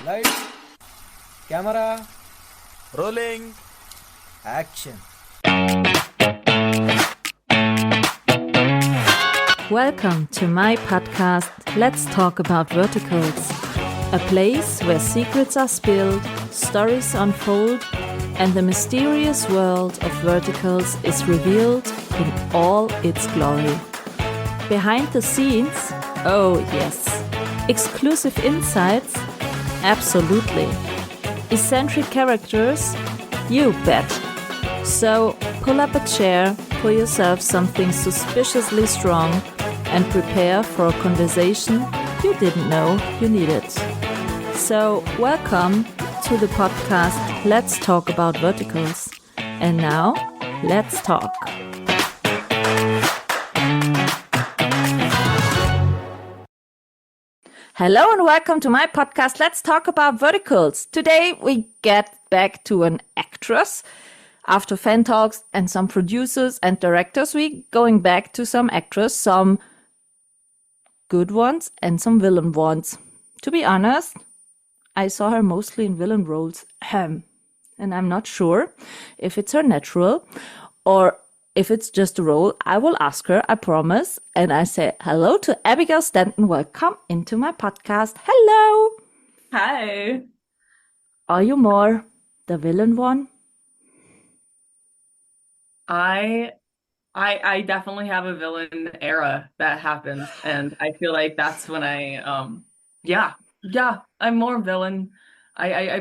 Lights, camera, Rolling. action. Welcome to my podcast, Let's Talk About Verticals, a place where secrets are spilled, stories unfold, and the mysterious world of verticals is revealed in all its glory. Behind the scenes, oh yes. Exclusive insights, absolutely. Eccentric characters, you bet. So pull up a chair, pour yourself something suspiciously strong, and prepare for a conversation you didn't know you needed. So welcome to the podcast Let's Talk About Verticals. And now, let's talk. Hello and welcome to my podcast Let's Talk About Verticals. Today we get back to an actress. After fan talks and some producers and directors, we going back to some actors, some good ones and some villain ones. To be honest, I saw her mostly in villain roles. And I'm not sure if it's her natural or if it's just a role. I will ask her, I promise. And I say hello to Abigail Stanton. Welcome into my podcast. Hello. Hi. Are you more the villain one? I definitely have a villain era that happens, and I feel like that's when I'm more villain. I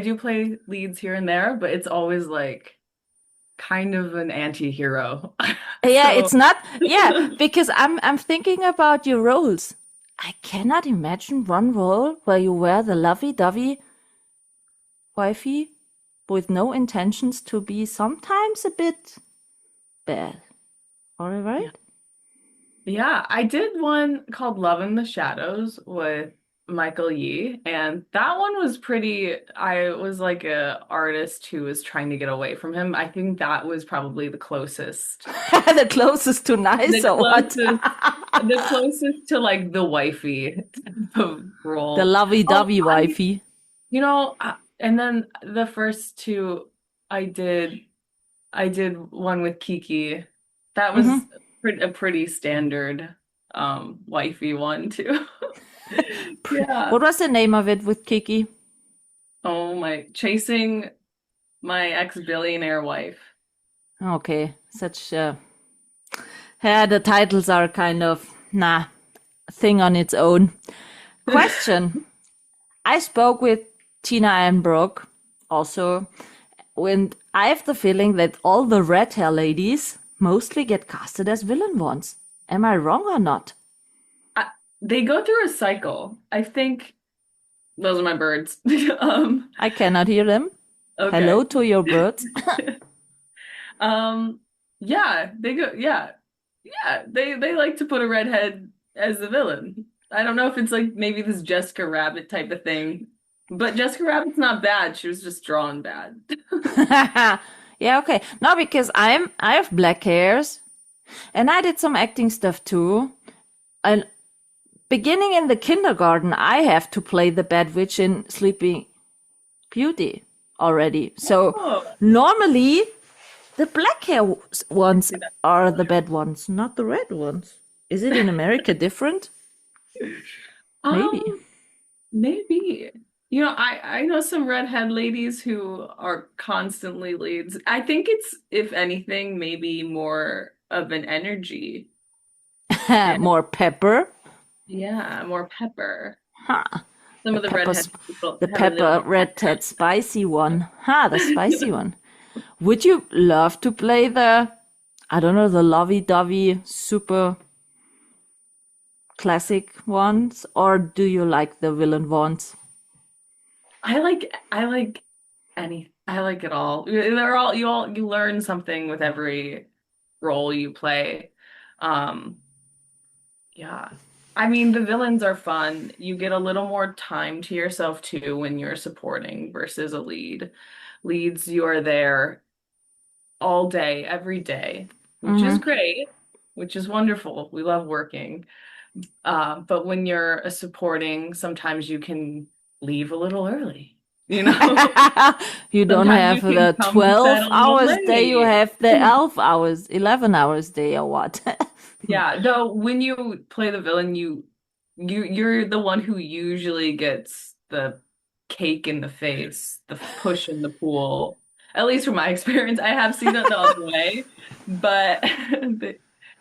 do play leads here and there, but it's always like kind of an anti-hero. Yeah, So- it's not. Yeah, because I'm thinking about your roles. I cannot imagine one role where you wear the lovey-dovey wifey with no intentions to be sometimes a bit bad. All right? Yeah, I did one called Love in the Shadows with Michael Yee, and that one was I was like a artist who was trying to get away from him. I think that was probably the closest. The closest to nice or what? The closest to like the wifey type of role. The lovey-dovey wifey. And then the first two I did one with Kiki. That was a pretty standard wifey one too. Yeah. What was the name of it with Kiki? Chasing my ex-billionaire wife. Okay, yeah, the titles are kind of thing on its own. Question. I spoke with Tina Anbrook also, when I have the feeling that all the red hair ladies mostly get casted as villain ones. Am I wrong or not? They go through a cycle. I think those are my birds. I cannot hear them. Okay. Hello to your birds. Yeah, they go. Yeah, they like to put a redhead as the villain. I don't know if it's like maybe this Jessica Rabbit type of thing, but Jessica Rabbit's not bad. She was just drawn bad. Yeah, okay. No, because I have black hairs, and I did some acting stuff too. And beginning in the kindergarten, I have to play the bad witch in Sleeping Beauty already. So normally, the black hair ones are the bad ones, not the red ones. Is it in America different? Maybe. Maybe. I know some redhead ladies who are constantly leads. I think it's, if anything, maybe more of an energy. More pepper. Yeah, more pepper. Huh. Some of the redhead people. The have a pepper, little- red, spicy one. The spicy one. Would you love to play the lovey-dovey, super classic ones, or do you like the villain ones? I like it all. They're all you learn something with every role you play. Yeah. I mean, the villains are fun. You get a little more time to yourself too when you're supporting versus a lead. Leads, you are there all day, every day, which is great, which is wonderful. We love working. But when you're a supporting, sometimes you can leave a little early. You know, You don't sometimes have you can the come to 12 bed a little hours day, you late. have the 12 hours, 11 hours day, or what? Yeah, though when you play the villain, you're the one who usually gets the cake in the face, the push in the pool. At least from my experience, I have seen it the other way, but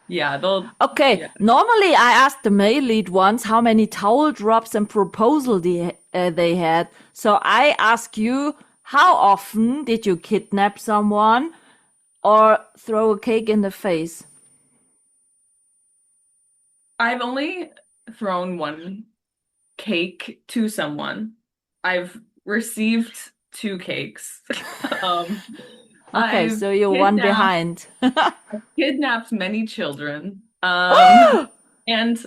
yeah, they'll Okay, yeah. normally I asked the male lead once how many towel drops and proposal they had. So I ask you, how often did you kidnap someone or throw a cake in the face? I've only thrown one cake to someone. I've received two cakes. Um, Okay, I've so you're one kidnapped behind. kidnapped many children. And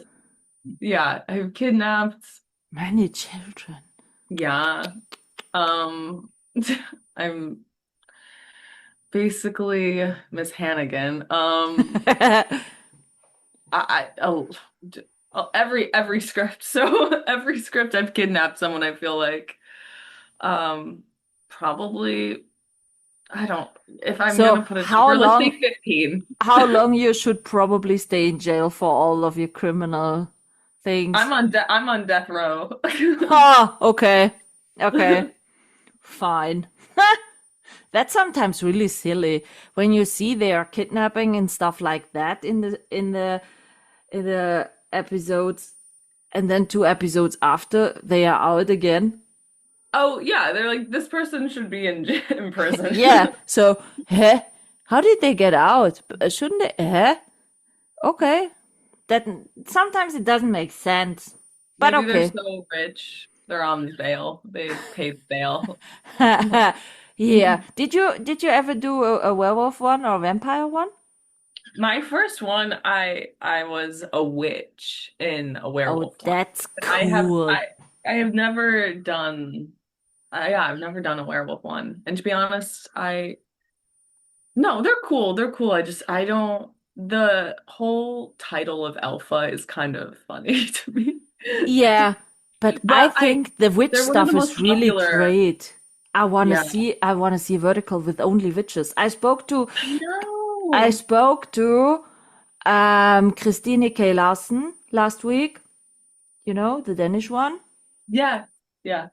yeah, I've kidnapped, Many children. yeah. Um, I'm basically Miss Hannigan. Oh, every script. So every script I've kidnapped someone, I feel like. Probably I don't if I'm So gonna put a number, let's say 15. how long you should probably stay in jail for all of your criminal things? I'm on death row. Oh, okay. Okay. Fine. That's sometimes really silly when you see they are kidnapping and stuff like that in the episodes, and then 2 episodes after they are out again. Oh yeah, they're like this person should be in prison. Yeah. So, how did they get out? Shouldn't they? Okay. That sometimes it doesn't make sense, but Maybe they're okay. so rich. They're on bail. They paid bail. Yeah. Did you ever do a werewolf one or a vampire one? My first one, I was a witch in a Oh, werewolf one. that's But cool. I have never done yeah, I've never done a werewolf one. And to be honest, no, they're cool. They're cool. I don't the whole title of alpha is kind of funny to me. Yeah, but I But think the witch they're one of the stuff most is really popular. great. Yeah. I wanna see a vertical with only witches. I I know. spoke to Christine K. Larsen last week, the Danish one. Yeah. Yeah.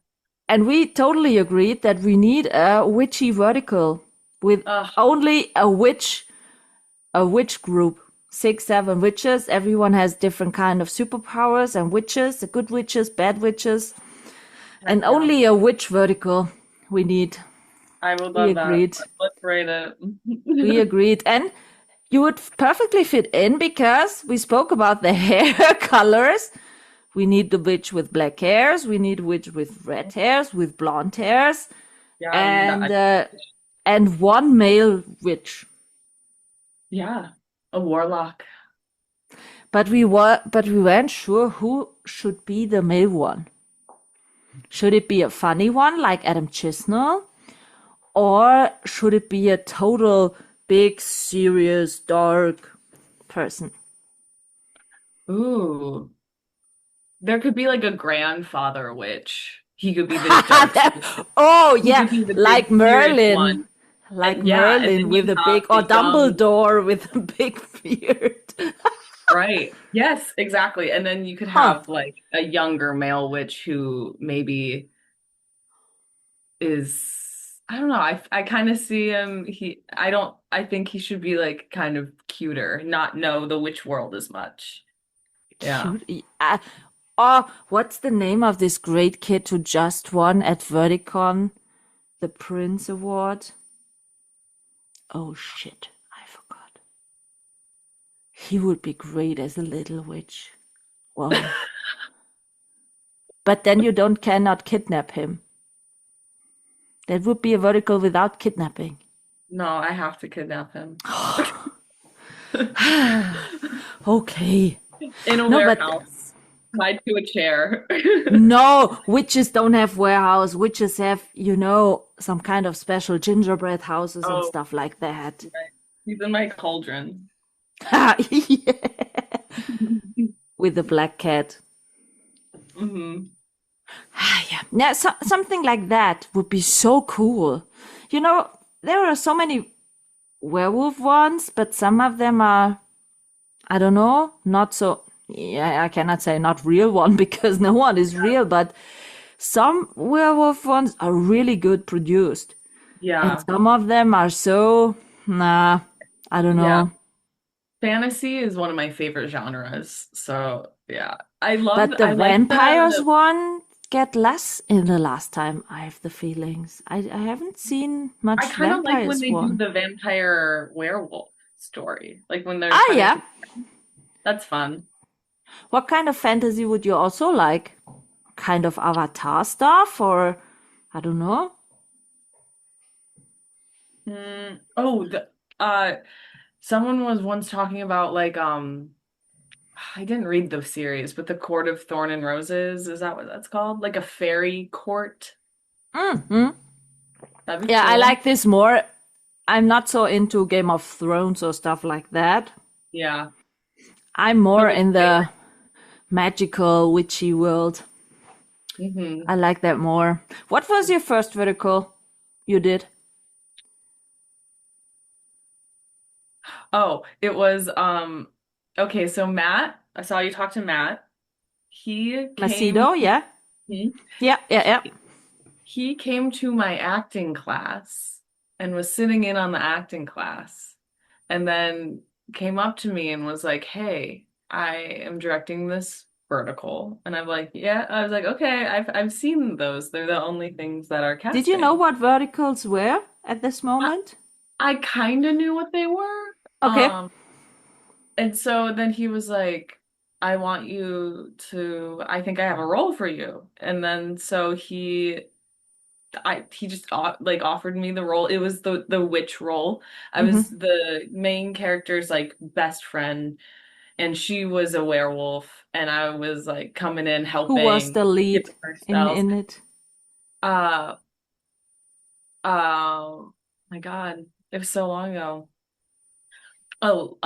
And we totally agreed that we need a witchy vertical with Ugh. only a witch group. 6, 7 witches. Everyone has different kind of superpowers and witches, the good witches, bad witches, and Heck yeah. only a witch vertical we need. I would We love that. agreed. Let's rate it. We agreed. And you would perfectly fit in because we spoke about the hair colors. We need the witch with black hairs. We need a witch with red hairs, with blonde hairs, Yeah, and one male witch. yeah, a warlock. But we weren't sure who should be the male one. Should it be a funny one like Adam Chisnell, or should it be a total big, serious, dark person? Ooh. There could be like a grandfather witch. He could be the dark. Oh He yeah, could be the like big serious Merlin. one. Like And yeah, and Merlin then with you a have big, or the young, Dumbledore with a big beard. right. Yes, exactly. And then you could Huh. have like a younger male witch who maybe is I don't know. I kind of see him I think he should be like kind of cuter, not know the witch world as much. Yeah. Cute. Oh, what's the name of this great kid who just won at Verticon the Prince Award? Oh shit, I forgot. He would be great as a little witch. Wow. But then you cannot kidnap him. That would be a vertical without kidnapping. No, I have to kidnap him. Okay. In a No, but warehouse, tied to a chair. no, witches don't have warehouse. Witches have, some kind of special gingerbread houses and Oh, stuff like that. right. He's in my cauldron. Yeah. With the black cat. Hmm. Yeah, yeah, something like that would be so cool. You know, there are so many werewolf ones, but some of them are, I don't know, not so. Yeah, I cannot say not real one because no one is real, but some werewolf ones are really good produced, and Yeah. some of them are so, nah, I don't Yeah. know. Fantasy is one of my favorite genres. So yeah. But the I like vampires the one get less in the last time. I have the feelings. I haven't seen I much kind of like when vampires they do one. the vampire werewolf story. Like when they're Ah, trying yeah. to that's fun. What kind of fantasy would you also like? Kind of Avatar stuff, or I don't know. Oh, someone was once talking about like I didn't read the series, but the Court of Thorn and Roses, is that what that's called? Like a fairy court? Hmm. That'd be Yeah, I cool. like this more. I'm not so into Game of Thrones or stuff like that. Yeah. I'm But more like in the fairy. magical, witchy world. Hmm. I like that more. What was your first vertical you did? Oh, it was okay, so Matt, I saw you talk to Matt. He came Macedo, yeah? Hmm? Yeah, yeah, yeah. He came to my acting class and was sitting in on the acting class and then came up to me and was like, "Hey, I am directing this vertical." And I'm like, "Yeah." I was like, "Okay, I've seen those. They're the only things that are Did you know casting." what verticals were at this I, moment? I kind of knew what they were. Okay. And so then he was like, "I want you to, I think I have a role for you." And then so he just like offered me the role. It was the witch role. I was Hmm. the main character's like best friend, and she was a werewolf, and I was like coming in Who was helping, the lead giving her in spells. in it? Uh, my God, it was so long ago. Oh,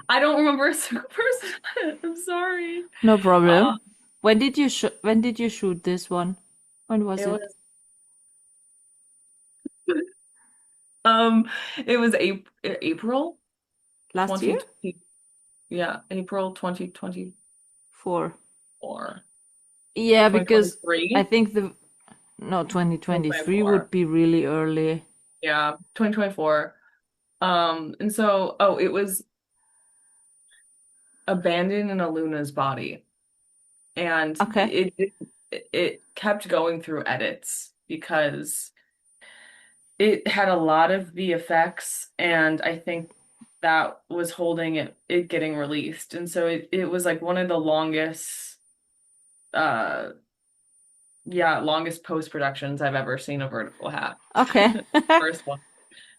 I don't remember a single person. I'm sorry. No Uh, problem. When did you shoot this one? When was it it? was um, it was April Last year? 2020. Yeah, April 2024. For yeah, because I 2023? think the no 2023 would 2024. be really early. Yeah, 2024. And so, it was abandoned in a Luna's body. And Okay. it kept going through edits because it had a lot of VFX, and I think that was holding it getting released. And so it was like one of the longest uh longest post productions I've ever seen a vertical have. Okay. First one.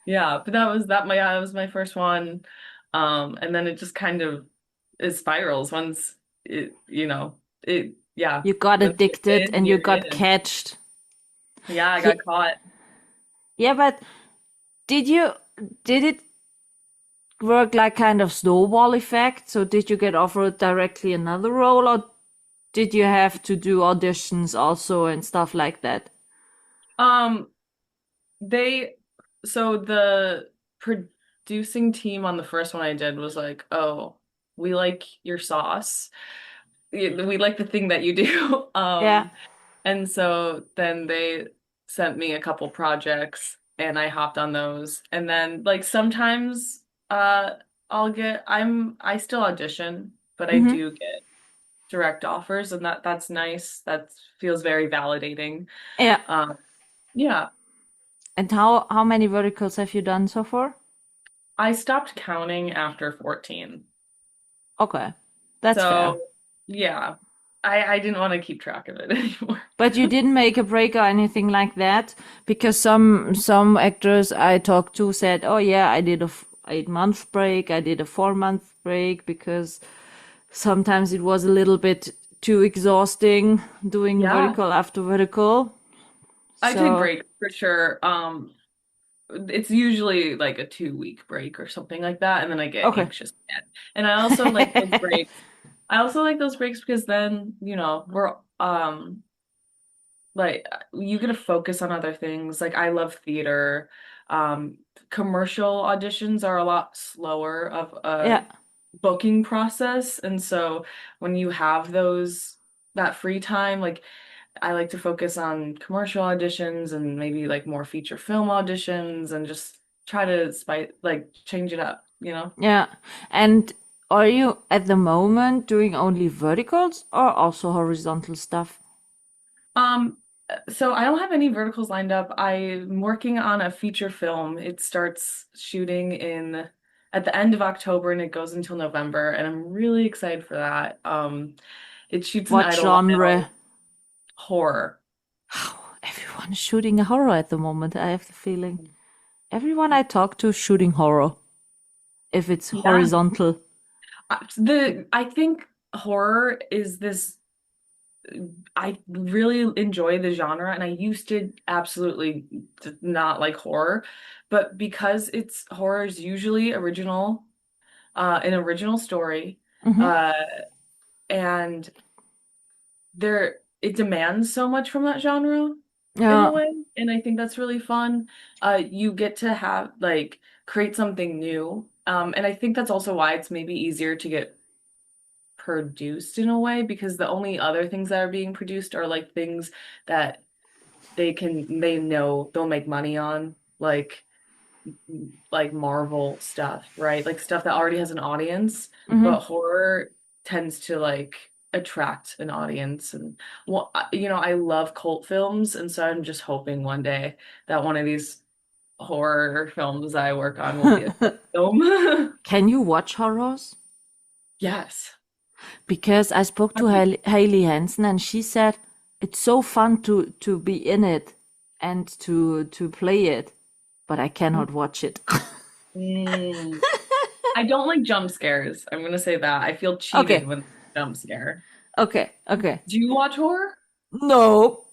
Yeah, but that was my first one. And then it just kind of it spirals once it yeah, You got once you're addicted in, and you you're got in. catched. Yeah, I Yeah, got caught. yeah, but did you did it work like kind of snowball effect? So did you get offered directly another role, or did you have to do auditions also and stuff like that? Um, they so the producing team on the first one I did was like, "Oh, we like your sauce. We like the thing that you do." Yeah. And so then they sent me a couple projects and I hopped on those. And then like sometimes I still audition, but I Hmm. do get direct offers, and that's nice. That feels very validating. Yeah. Um yeah, And how many verticals have you done so far? I stopped counting after 14. Okay. That's fair. So yeah, I didn't want to keep track of it anymore. But you didn't make a break or anything like that, because some actors I talked to said, "Oh yeah, I did a 8 month break, I did a 4 month break because sometimes it was a little bit too exhausting doing Yeah, vertical after vertical." I take So breaks for sure. It's usually like a 2 week break or something like that, and then I get okay. anxious again. And I also like those breaks. I also like those breaks because then, we're like you get to focus on other things. Like I love theater. Um, Commercial auditions are a lot slower of a Yeah. booking process, and so when you have that free time, like I like to focus on commercial auditions and maybe like more feature film auditions and just try to change it up, you know? Yeah. And are you at the moment doing only verticals or also horizontal stuff? Um, so I don't have any verticals lined up. I'm working on a feature film. It starts shooting in at the end of October and it goes until November, and I'm really excited for that. It shoots in What genre? Idlewild horror. Everyone is shooting a horror at the moment, I have the feeling. Everyone I talk to is shooting horror, if it's Yeah. horizontal. I think horror is this I really enjoy the genre, and I used to absolutely not like horror, but because horror is usually an original story, Hmm. uh, and it demands so much from that genre in a Yeah. way, and I think that's really fun. You get to have create something new, and I think that's also why it's maybe easier to get produced in a way because the only other things that are being produced are like things that they know they'll make money on, like Marvel stuff, right? Like stuff that already has an audience, Hmm. but horror tends to attract an audience. And well, I love cult films, and so I'm just hoping one day that one of these horror films I work on will be a cult film. Can you watch horrors? Yes. Because I spoke to Hailey Hansen and she said it's so fun to be in it and to play it, but I cannot watch it. Mm. I don't like jump scares. I'm gonna say that. I feel cheated Okay, when jump scare. okay. Do you watch horror? No,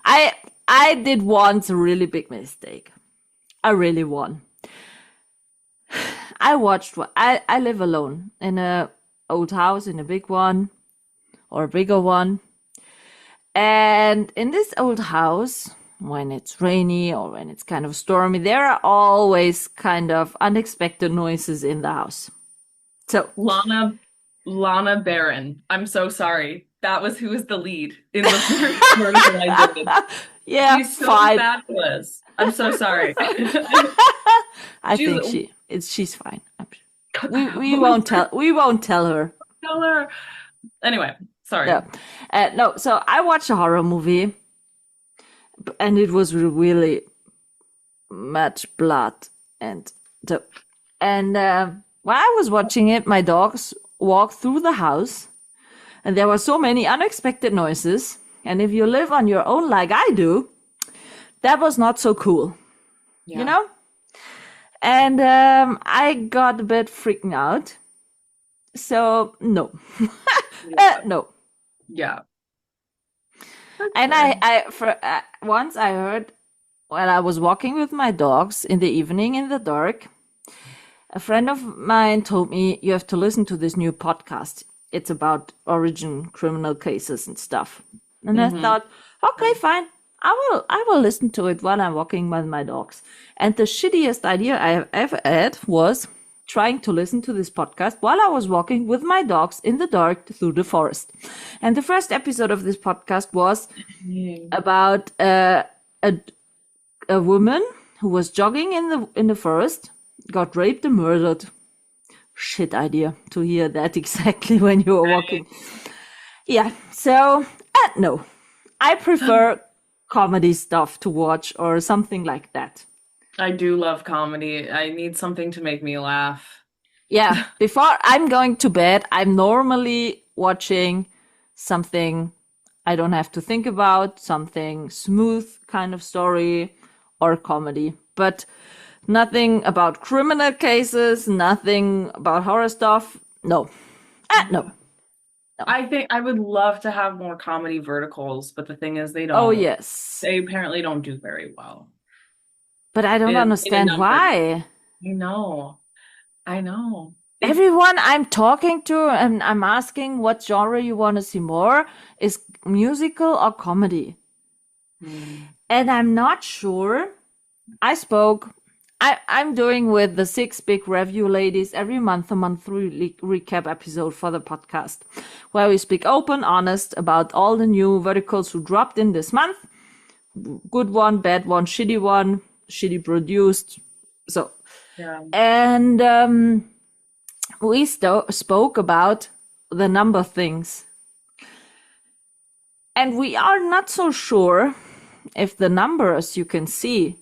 I I did once a really big mistake. I really won. I watched. I live alone in a old house in a big one or a bigger one, and in this old house, when it's rainy or when it's kind of stormy, there are always kind of unexpected noises in the house. So, Lana Lana Barron. I'm so sorry. That was who was the lead in the first vertical I did. yeah, She's so fine. fabulous. I'm so sorry. I She's think she's fine. We won't tell her. tell her. Anyway, sorry. No, no. So I watched a horror movie, and it was really much blood and so, and while I was watching it, my dogs walked through the house, and there were so many unexpected noises. And if you live on your own like I do, that was not so cool, Yeah. you know. And I got a bit freaking out. So no, Yeah. no. Yeah. And once I heard while I was walking with my dogs in the evening in the dark, a friend of mine told me you have to listen to this new podcast. It's about origin criminal cases and stuff. And I thought, okay, fine. I will listen to it while I'm walking with my dogs. And the shittiest idea I have ever had was trying to listen to this podcast while I was walking with my dogs in the dark through the forest. And the first episode of this podcast was about a woman who was jogging in the forest, got raped and murdered. Shit idea to hear that exactly when you were walking. Yeah, so no, I prefer comedy stuff to watch or something like that. I do love comedy. I need something to make me laugh. Yeah, before I'm going to bed, I'm normally watching something I don't have to think about, something smooth kind of story or comedy, but nothing about criminal cases, nothing about horror stuff. No. No. I think I would love to have more comedy verticals, but the thing is Oh, yes. they apparently don't do very well. But I don't In a understand number. why. I know. everyone I'm talking to and I'm asking what genre you want to see more is musical or comedy. And I'm not sure. I'm doing with the 6 big review ladies every month a monthly recap episode for the podcast, where we speak open, honest about all the new verticals who dropped in this month. Good one, bad one, shitty produced. So, Yeah. and we spoke about the number things. And we are not so sure if the numbers you can see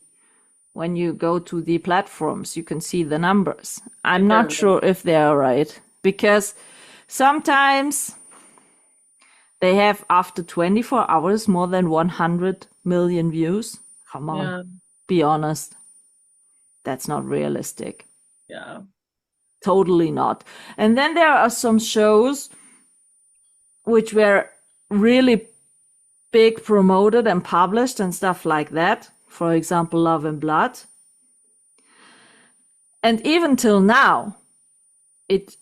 when you go to the platforms, you can see the numbers. I'm not sure if they are right, because sometimes they have after 24 hours more than 100 million views. Come on, Yeah. be honest. That's not realistic. Yeah. Totally not. And then there are some shows which were really big promoted and published and stuff like that. For example, Love and Blood. And even till now,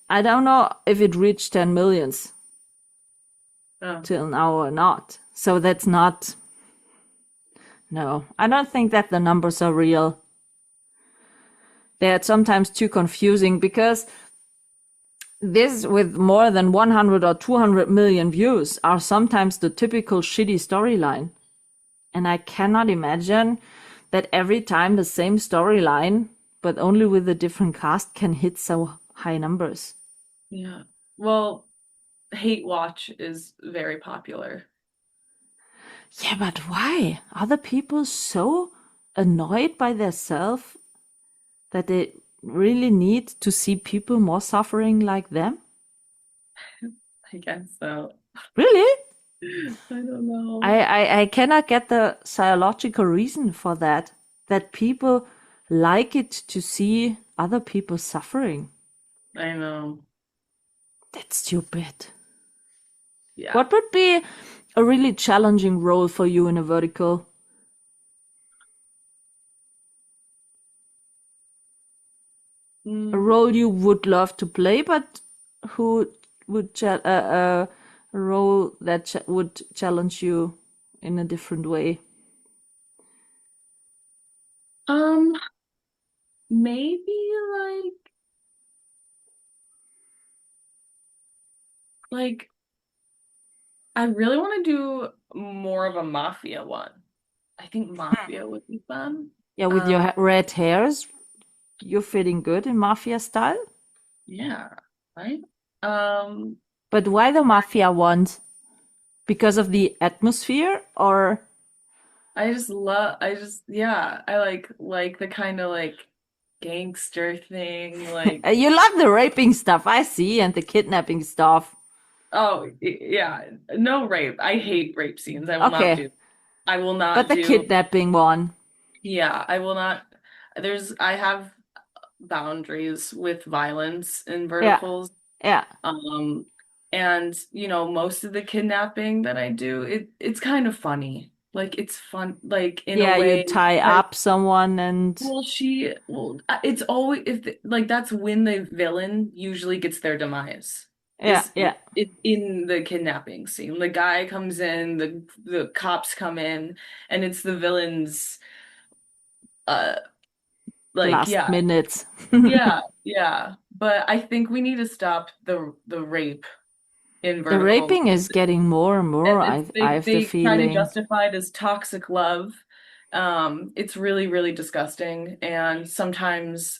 I don't know if it reached 10 millions till now or not. So that's not. No, I don't think that the numbers are real. They're sometimes too confusing because this with more than 100 or 200 million views are sometimes the typical shitty storyline. And I cannot imagine that every time the same storyline, but only with a different cast, can hit so high numbers. Yeah. Well, Hate Watch is very popular. Yeah, but why? Are the people so annoyed by themselves that they really need to see people more suffering like them? I guess so. Really? I don't know. I cannot get the psychological reason for that. That people like it to see other people suffering. I know. That's stupid. Yeah. What would be a really challenging role for you in a vertical? A role you would love to play, but who would a role that would challenge you in a different way? Maybe like I really want to do more of a mafia one. I think mafia would be fun. Yeah, with your red hairs, you're fitting good in mafia style. Yeah, right? But why the mafia ones? Because of the atmosphere, or I like the kind of like gangster thing, like you love the raping stuff, I see, and the kidnapping stuff. yeah, no rape. I hate rape scenes. I will not do. I will not But the do. kidnapping one. Yeah, I will not. I have boundaries with violence in verticals. Yeah. And most of the kidnapping that I do, it's kind of funny. Like it's fun, like in a way. You tie up someone and. It's always like that's when the villain usually gets their demise. It's in the kidnapping scene. The guy comes in, the cops come in, and it's the villain's last minutes. Yeah. But I think we need to stop the rape in verticals. The raping is getting more and more. I have the feeling. Kind of justified as toxic love. It's really, really disgusting, and sometimes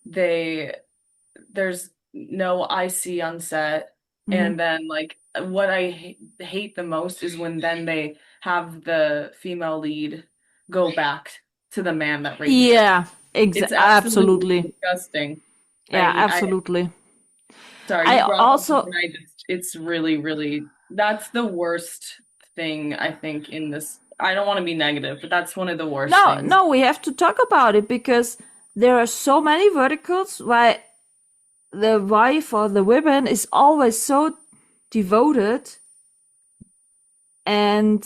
there's no IC on set, and then like what I hate the most is when then they have the female lead go back to the man that raped her. Yeah, it's absolutely disgusting. Yeah, absolutely. It's really, really, that's the worst thing I think in this. I don't want to be negative, but that's one of the worst things. No, we have to talk about it because there are so many verticals why the wife or the woman is always so devoted, and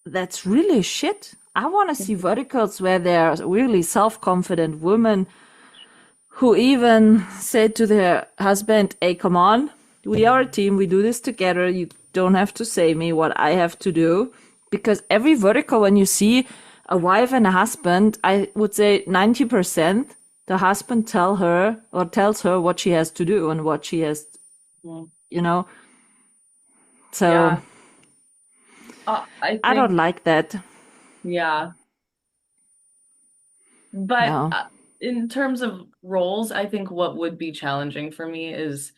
that's really shit. I want to see verticals where there are really self-confident women who even said to their husband, "Hey, come on, we are a team. We do this together. You don't have to say me what I have to do." Because every vertical, when you see a wife and a husband, I would say 90%, the husband tells her what she has to do and what she has, Mm. you know. So Yeah. I I don't think, like that. yeah. But No. in terms of roles, I think what would be challenging for me is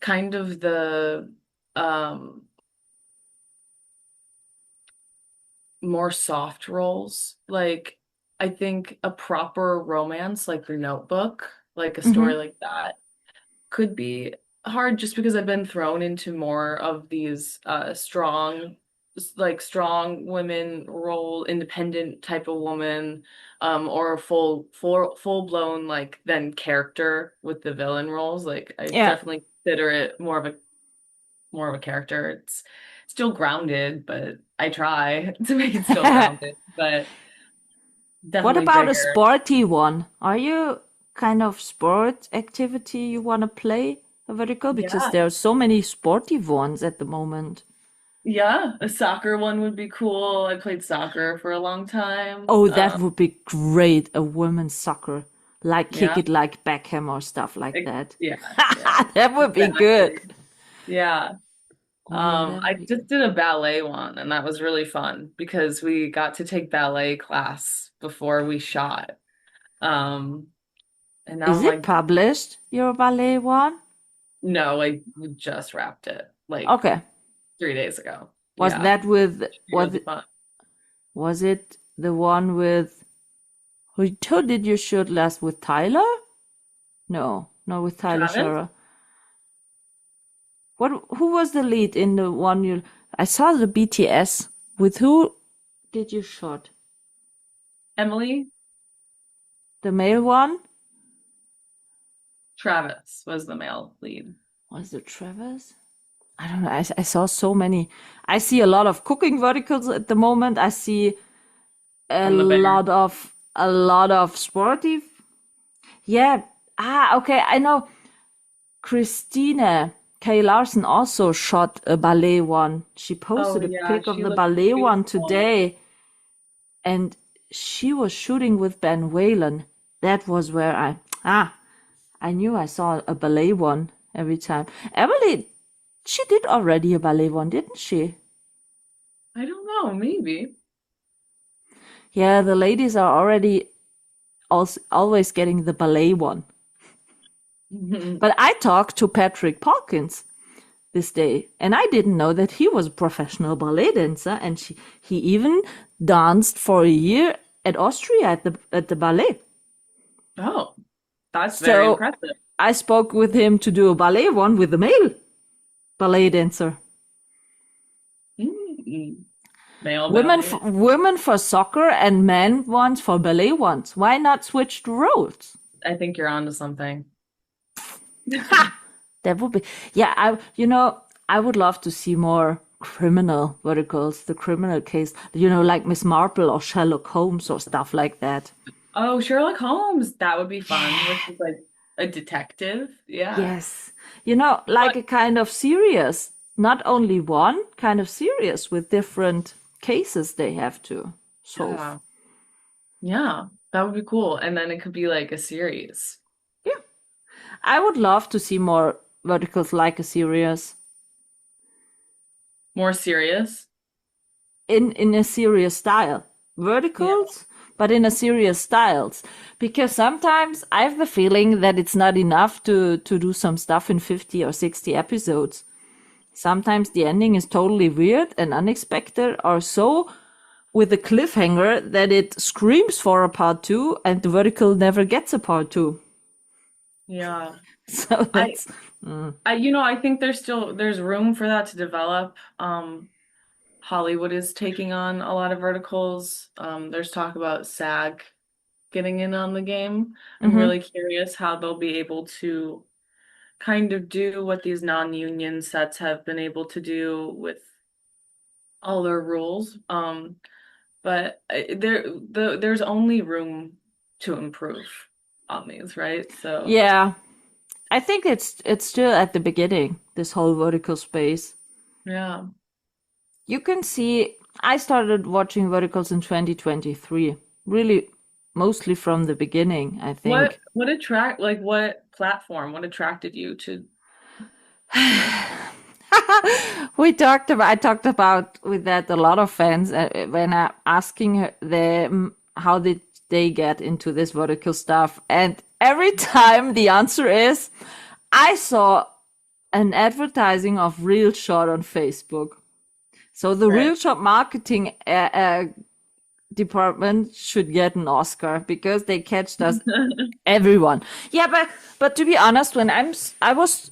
kind of the um more soft roles. Like I think a proper romance like The Notebook, like a story Mm-hmm. like that could be hard just because I've been thrown into more of these strong women role, independent type of woman, or a full blown like then character with the villain roles. Like I Yeah. definitely consider it more of a character. It's still grounded, but I try to make it still grounded, but What definitely about a bigger. sporty one? Are you kind of sport activity you want to play a vertical? Because Yeah. there are so many sporty ones at the moment. Yeah, a soccer one would be cool. I played soccer for a long time. Oh, that would be great. A women's soccer. Like kick Yeah, it like Beckham or stuff like that. yeah, yeah, That would be good. exactly. Yeah. Oh yeah, that I would be just good. did a ballet one, and that was really fun because we got to take ballet class before we shot. Um, and now Is I'm it like, published, your ballet one? no, I just wrapped it like Okay. 3 days ago. Was Yeah, that with it was fun. was it the one with who did you shoot last with Tyler? No, not with Tyler Travis, Scherer. Who was the lead in the one you I saw the BTS. With who did you shot? Emily, The male one? Travis was the male lead Was it Travis? I don't know. I saw so many. I see a lot of cooking verticals at the moment. I see from the bear. a lot of sporty. Yeah. Ah, okay. I know. Christine K. Larson also shot a ballet one. She Oh posted a yeah, pic of she the looks ballet one beautiful. today, and she was shooting with Ben Whalen. That was where I knew I saw a ballet one every time. Emily, she did already a ballet one, didn't she? I don't know, maybe. Yeah, the ladies are already also always getting the ballet one. But I talked to Patrick Parkins this day, and I didn't know that he was a professional ballet dancer, and he even danced for a year at Austria at the ballet. Oh, that's very So impressive. I spoke with him to do a ballet one with a male ballet dancer. Mm. Male ballet. Women for soccer and men ones for ballet ones. Why not switch the roles? I think you're onto something. That would be, yeah, I would love to see more criminal verticals, the criminal case, like Miss Marple or Sherlock Holmes or stuff like that. Oh, Sherlock Holmes. That would be fun, Yeah. which is like a detective. Yeah. Yes. Like What? a kind of serious, not only one, kind of serious with different cases they have to solve. Yeah. Yeah. That would be cool. And then it could be like a series. Yeah. I would love to see more verticals like a serious More serious. in a serious style. Yeah. Verticals, but in a serious styles. Because sometimes I have the feeling that it's not enough to do some stuff in 50 or 60 episodes. Sometimes the ending is totally weird and unexpected or so with a cliffhanger that it screams for a part two and the vertical never gets a part two. Yeah. So I that's I think there's room for that to develop. Hollywood is taking on a lot of verticals. There's talk about SAG getting in on the game. I'm mm-hmm, really curious how they'll be able to kind of do what these non-union sets have been able to do with all their rules. But there's only room to improve. on these, right? So Yeah, I think it's still at the beginning, this whole vertical space. yeah. You can see I started watching verticals in 2023, really mostly from the beginning, I think. What platform, what attracted you to I talked about with that a lot of fans when I asking them how did they get into this vertical stuff, and every time the answer is I saw an advertising of Real Shot on Facebook. So the Right. Real Shot marketing department should get an Oscar because they catched us everyone. Yeah, but to be honest, when I was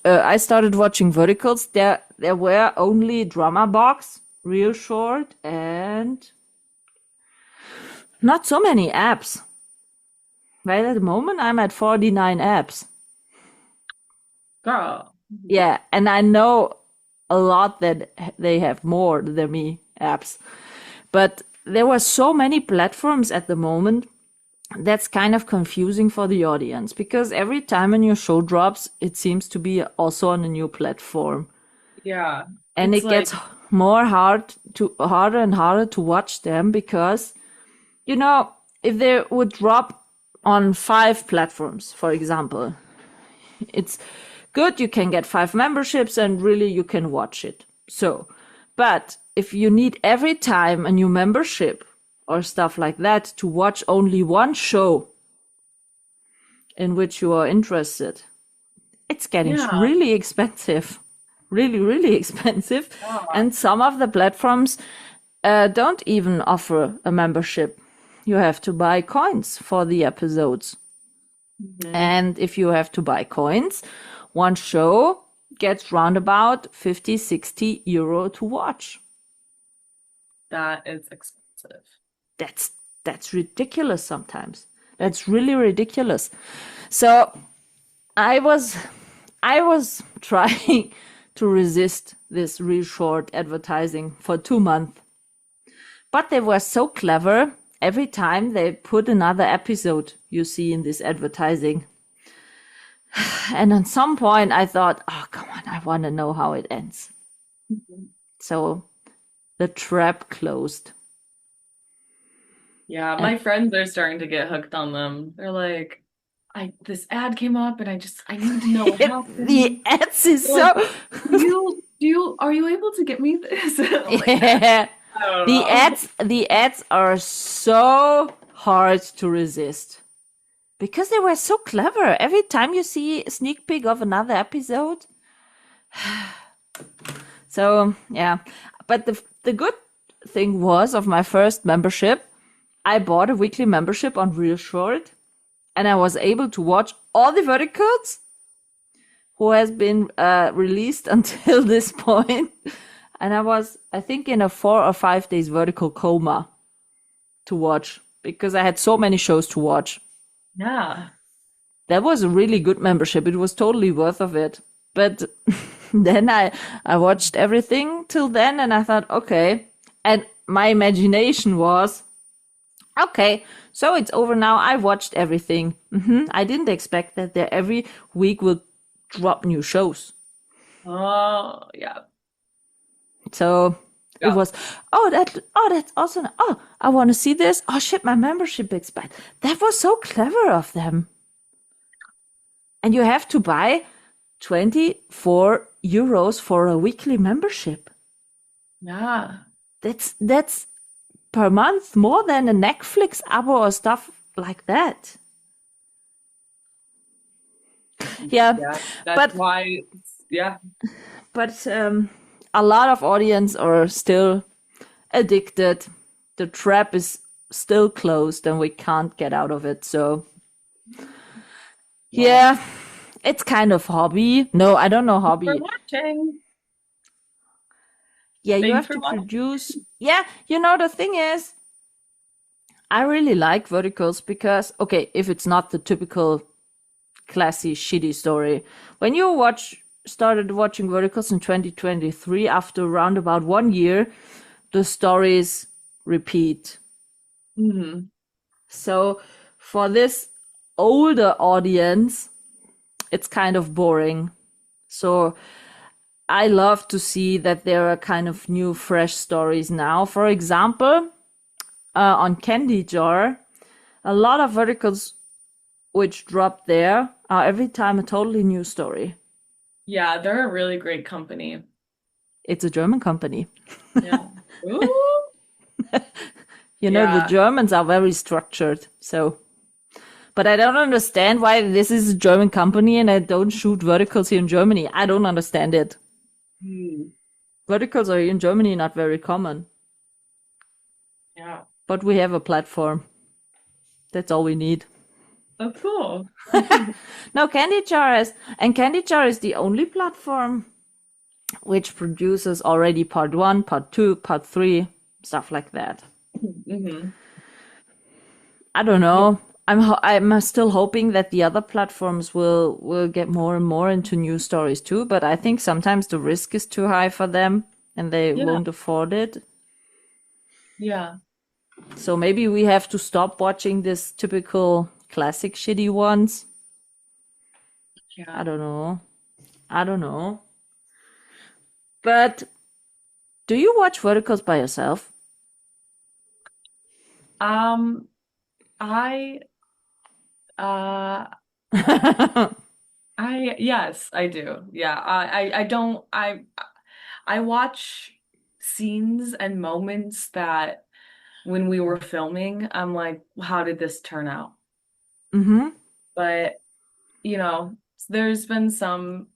I started watching verticals. There were only Drama Box, Real Short, and not so many apps. Right at the moment, I'm at 49 apps. Girl. Yeah, and I know a lot that they have more than me apps. But there were so many platforms at the moment that's kind of confusing for the audience because every time a new show drops, it seems to be also on a new platform. Yeah. And It's it gets harder and harder to watch them because, if they would drop on 5 platforms, for example, it's good. You can get 5 memberships and really you can watch it. So, but if you need every time a new membership or stuff like that to watch only one show in which you are interested, it's getting Yeah. really expensive. Really, really expensive. Yeah. And some of the platforms don't even offer a membership. You have to buy coins for the episodes. And if you have to buy coins, one show gets round about 50, 60 euro to watch. That is expensive. That's ridiculous sometimes. That's really ridiculous. So I was trying to resist this Real Short advertising for 2 months. But they were so clever. Every time they put another episode you see in this advertising. And at some point I thought, oh, come on, I want to know how it ends. So the trap closed. Yeah, my friends are starting to get hooked on them. They're like, this ad came up and I need to know what happened. The ads is They're so like, are you able to get me this? I'm like, yeah. I don't The ads are so hard to resist because they were so clever. Every time you see a sneak peek of another episode. So yeah, but the good thing was of my first membership, I bought a weekly membership on Real Short, and I was able to watch all the verticals who has been released until this point. And I was, I think, in a 4 or 5 days vertical coma to watch because I had so many shows to watch. Yeah. That was a really good membership. It was totally worth of it. But then I watched everything till then and I thought, okay. And my imagination was, okay, so it's over now. I watched everything. I didn't expect that they every week will drop new shows. Oh, yeah. So Yeah. it was, that's awesome. Oh, I want to see this. Oh shit, my membership expired. That was so clever of them. And you have to buy 24 euros for a weekly membership. Yeah. That's per month more than a Netflix abo or stuff like that. Yeah, Yeah. But- That's why, yeah. but a lot of audience are still addicted. The trap is still closed and we can't get out of it. So yeah, it's kind of hobby. No, I don't know hobby. For watching. Yeah, you Thanks have for to watching. produce. Yeah, the thing is, I really like verticals because, okay, if it's not the typical classy, shitty story, when you started watching verticals in 2023, after around about 1 year, the stories repeat. Mhm. So for this older audience, it's kind of boring. So I love to see that there are kind of new, fresh stories now. For example, on Candy Jar, a lot of verticals which drop there are every time a totally new story. Yeah, they're a really great company. It's a German company. Yeah. Ooh. You know, the Yeah. Germans are very structured. So, but I don't understand why this is a German company and I don't shoot verticals here in Germany. I don't understand it. Hmm. Verticals are here in Germany not very common, Yeah. but we have a platform. That's all we need. That's cool. No, Candy Jar is the only platform which produces already part 1, part 2, part 3, stuff like that. Hmm. I don't know. I'm still hoping that the other platforms will get more and more into new stories too, but I think sometimes the risk is too high for them and they Yeah. won't afford it. Yeah. So maybe we have to stop watching this typical classic shitty ones. I Yeah. don't know. I don't know. But do you watch verticals by yourself? Um, I uh yes, I do. Yeah. I don't I watch scenes and moments that when we were filming, I'm like, how did this turn out? Mm-hmm. But you know, there's been some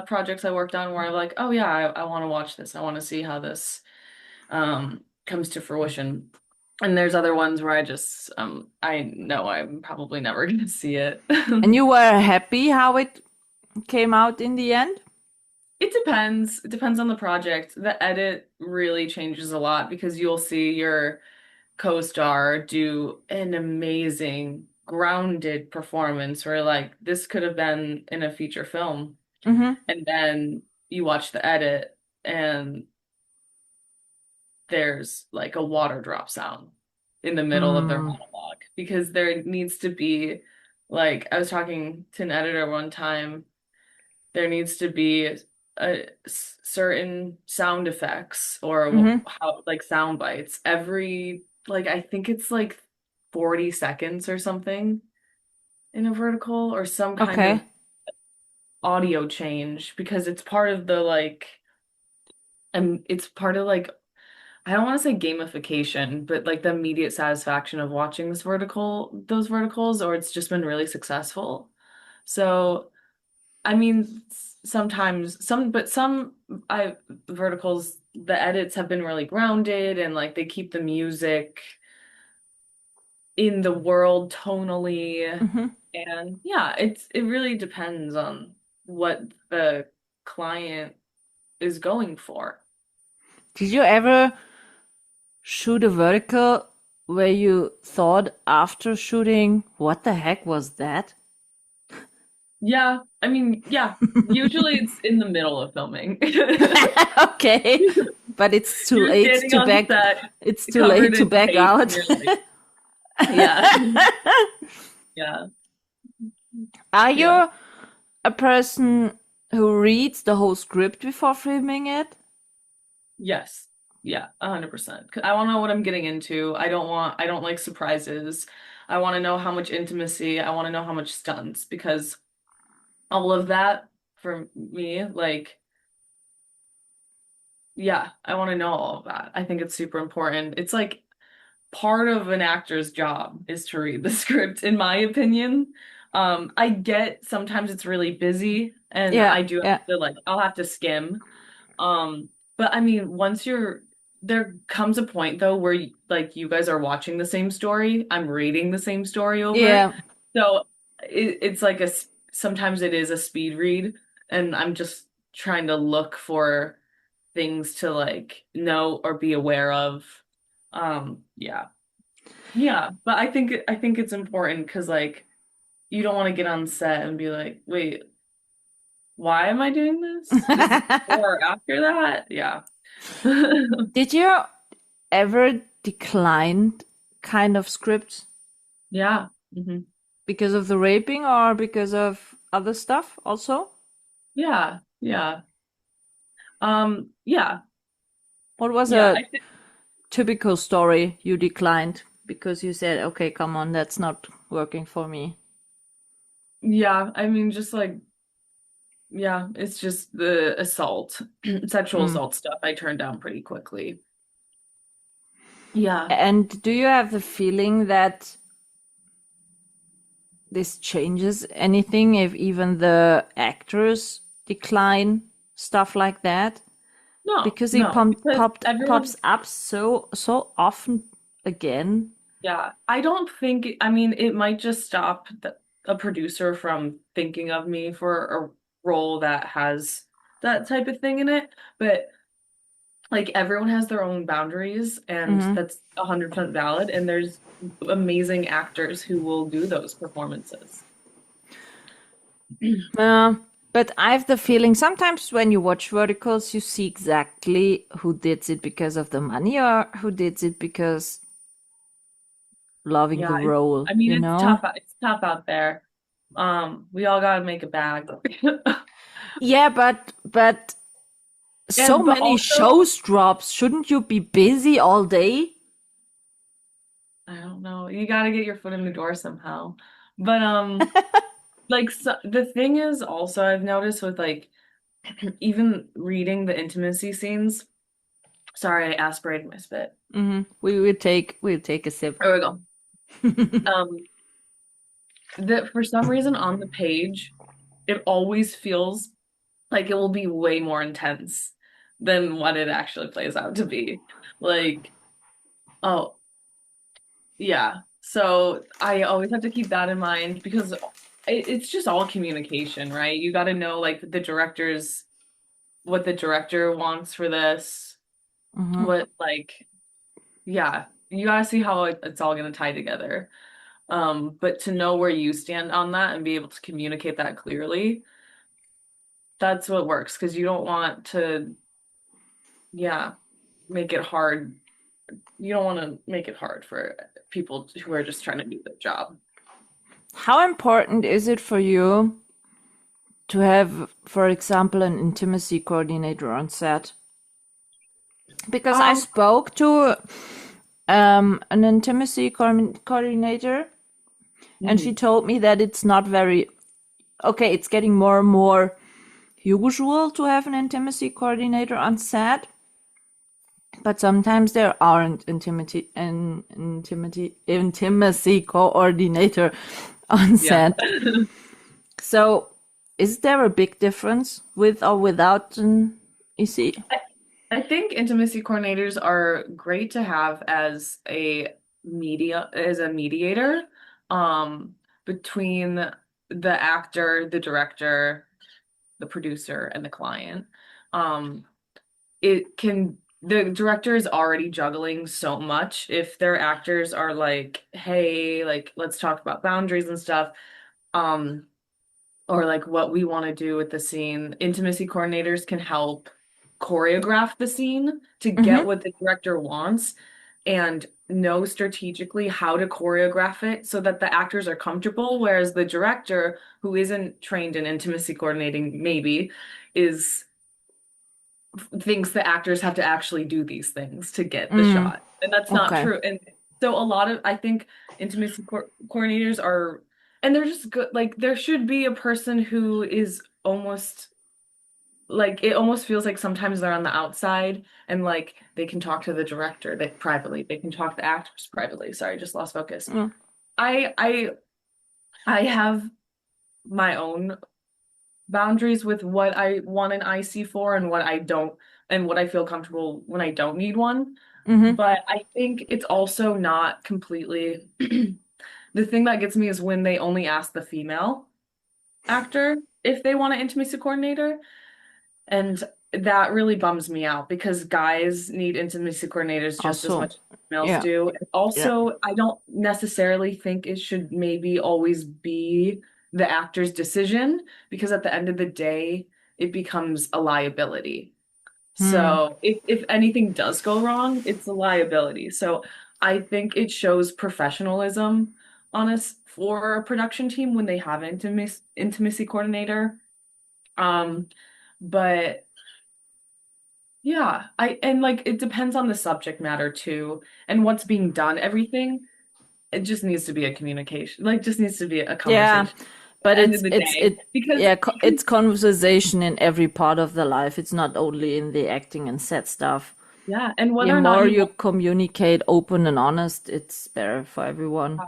projects I worked on where I'm like, oh yeah, I want to watch this. I want to see how this comes to fruition. And there's other ones where I know I'm probably never gonna see it. And you were happy how it came out in the end? It depends. It depends on the project. The edit really changes a lot because you'll see your co-star do an amazing grounded performance where like this could have been in a feature film. Mm-hmm. And then you watch the edit and there's like a water drop sound in the middle of their Mm. monologue because there needs to be like I was talking to an editor one time, there needs to be certain sound effects or Mm-hmm. how like sound bites every like I think it's like 40 seconds or something in a vertical or some kind Okay. of audio change because it's part of the like and it's part of like I don't want to say gamification, but like the immediate satisfaction of watching those verticals, or it's just been really successful. So, I mean, sometimes but some I verticals, the edits have been really grounded and like they keep the music in the world tonally. Mm-hmm. And yeah, it really depends on what the client is going for. Did you ever shoot a vertical where you thought after shooting, what the heck was that? Yeah, I mean, yeah, usually it's in the middle of filming. Okay, but it's too You're late standing to on back. set, It's too late covered to in back tape, and out. you're like, yeah, yeah, Are yeah, you a person who reads the whole script before filming it? yes, yeah, 100%. 'Cause I want to know what I'm getting into. I don't like surprises. I want to know how much intimacy. I want to know how much stunts because all of that for me, like, yeah, I want to know all of that. I think it's super important. It's like part of an actor's job is to read the script, in my opinion. I get sometimes it's really busy and Yeah, I do have yeah. to like I'll have to skim. But I mean, there comes a point though where like you guys are watching the same story, I'm reading the same story over. Yeah. So it's like sometimes it is a speed read and I'm just trying to look for things to like know or be aware of. Yeah. Yeah, but I think it's important because like you don't want to get on set and be like, wait, why am I doing this? Is this before or after that? Yeah. Did you ever decline kind of script Yeah. Hmm. because of the raping or because of other stuff also? Yeah. Yeah. Yeah. What was Yeah. a typical story you declined because you said, okay, come on, that's not working for me? Yeah. I mean, just like, yeah, it's just the assault, sexual Mm. assault stuff I turned down pretty quickly. Yeah. And do you have the feeling that this changes anything if even the actors decline stuff like that? No, Because it no, because pops everyone, up so often again. yeah, I don't think, I mean, it might just stop a producer from thinking of me for a role that has that type of thing in it, but like everyone has their own boundaries, and Hmm. that's 100% valid, and there's amazing actors who will do those performances. Uh, but I have the feeling sometimes when you watch verticals, you see exactly who did it because of the money or who did it because loving Yeah, the role, I mean, you know? it's tough out there. We all gotta make a bag. Yeah, but so And but many also, shows drops. Shouldn't you be busy all day? I don't know, you gotta get your foot in the door somehow. But like so, the thing is also I've noticed with like even reading the intimacy scenes. Sorry, I aspirated my spit. We'll take a sip. There we go. Um, that for some reason on the page, it always feels like it will be way more intense than what it actually plays out to be. Like, oh, yeah. So I always have to keep that in mind because it's just all communication, right? You got to know like what the director wants for this, Hmm. what like, yeah, you got to see how it's all going to tie together. But to know where you stand on that and be able to communicate that clearly, that's what works because you don't want to, yeah, make it hard. You don't want to make it hard for people who are just trying to do their job. How important is it for you to have, for example, an intimacy coordinator on set? Because I Um, spoke to an intimacy coordinator, and she mhm. told me that it's not very okay. It's getting more and more usual to have an intimacy coordinator on set, but sometimes there aren't intimacy coordinator on Yeah. set. So, is there a big difference with or without an EC? I think intimacy coordinators are great to have as a mediator um between the actor, the director, the producer, and the client. Um it can the director is already juggling so much. If their actors are like, hey, like let's talk about boundaries and stuff, um, or like what we want to do with the scene, intimacy coordinators can help choreograph the scene to get Mm-hmm. what the director wants and know strategically how to choreograph it so that the actors are comfortable, whereas the director, who isn't trained in intimacy coordinating, maybe, is thinks the actors have to actually do these things to get the Mm, shot. And that's not okay. true. And so a lot of, I think intimacy coordinators are, and they're just good. Like there should be a person who is almost like, it almost feels like sometimes they're on the outside and like they can talk to the director they privately, they can talk to the actors privately. Sorry, just lost focus. Mm, I I I have my own boundaries with what I want an IC for and what I don't, and what I feel comfortable when I don't need one. mm-hmm. But I think it's also not completely the thing that gets me is when they only ask the female actor if they want an intimacy coordinator. And that really bums me out because guys need intimacy coordinators just as Also, much as females yeah, do. And yeah. also, I don't necessarily think it should maybe always be the actor's decision because at the end of the day, it becomes a liability. Hmm. So if anything does go wrong, it's a liability. So I think it shows professionalism on us for a production team when they have an intimacy coordinator. Um, but yeah, I and like it depends on the subject matter too and what's being done. Everything, it just needs to be a communication, like just needs to be a Yeah, conversation at but the end of the day. it's conversation in every part of the life. It's not only in the acting and set stuff. Yeah, and The whether or not more you you communicate open and honest, it's better for everyone.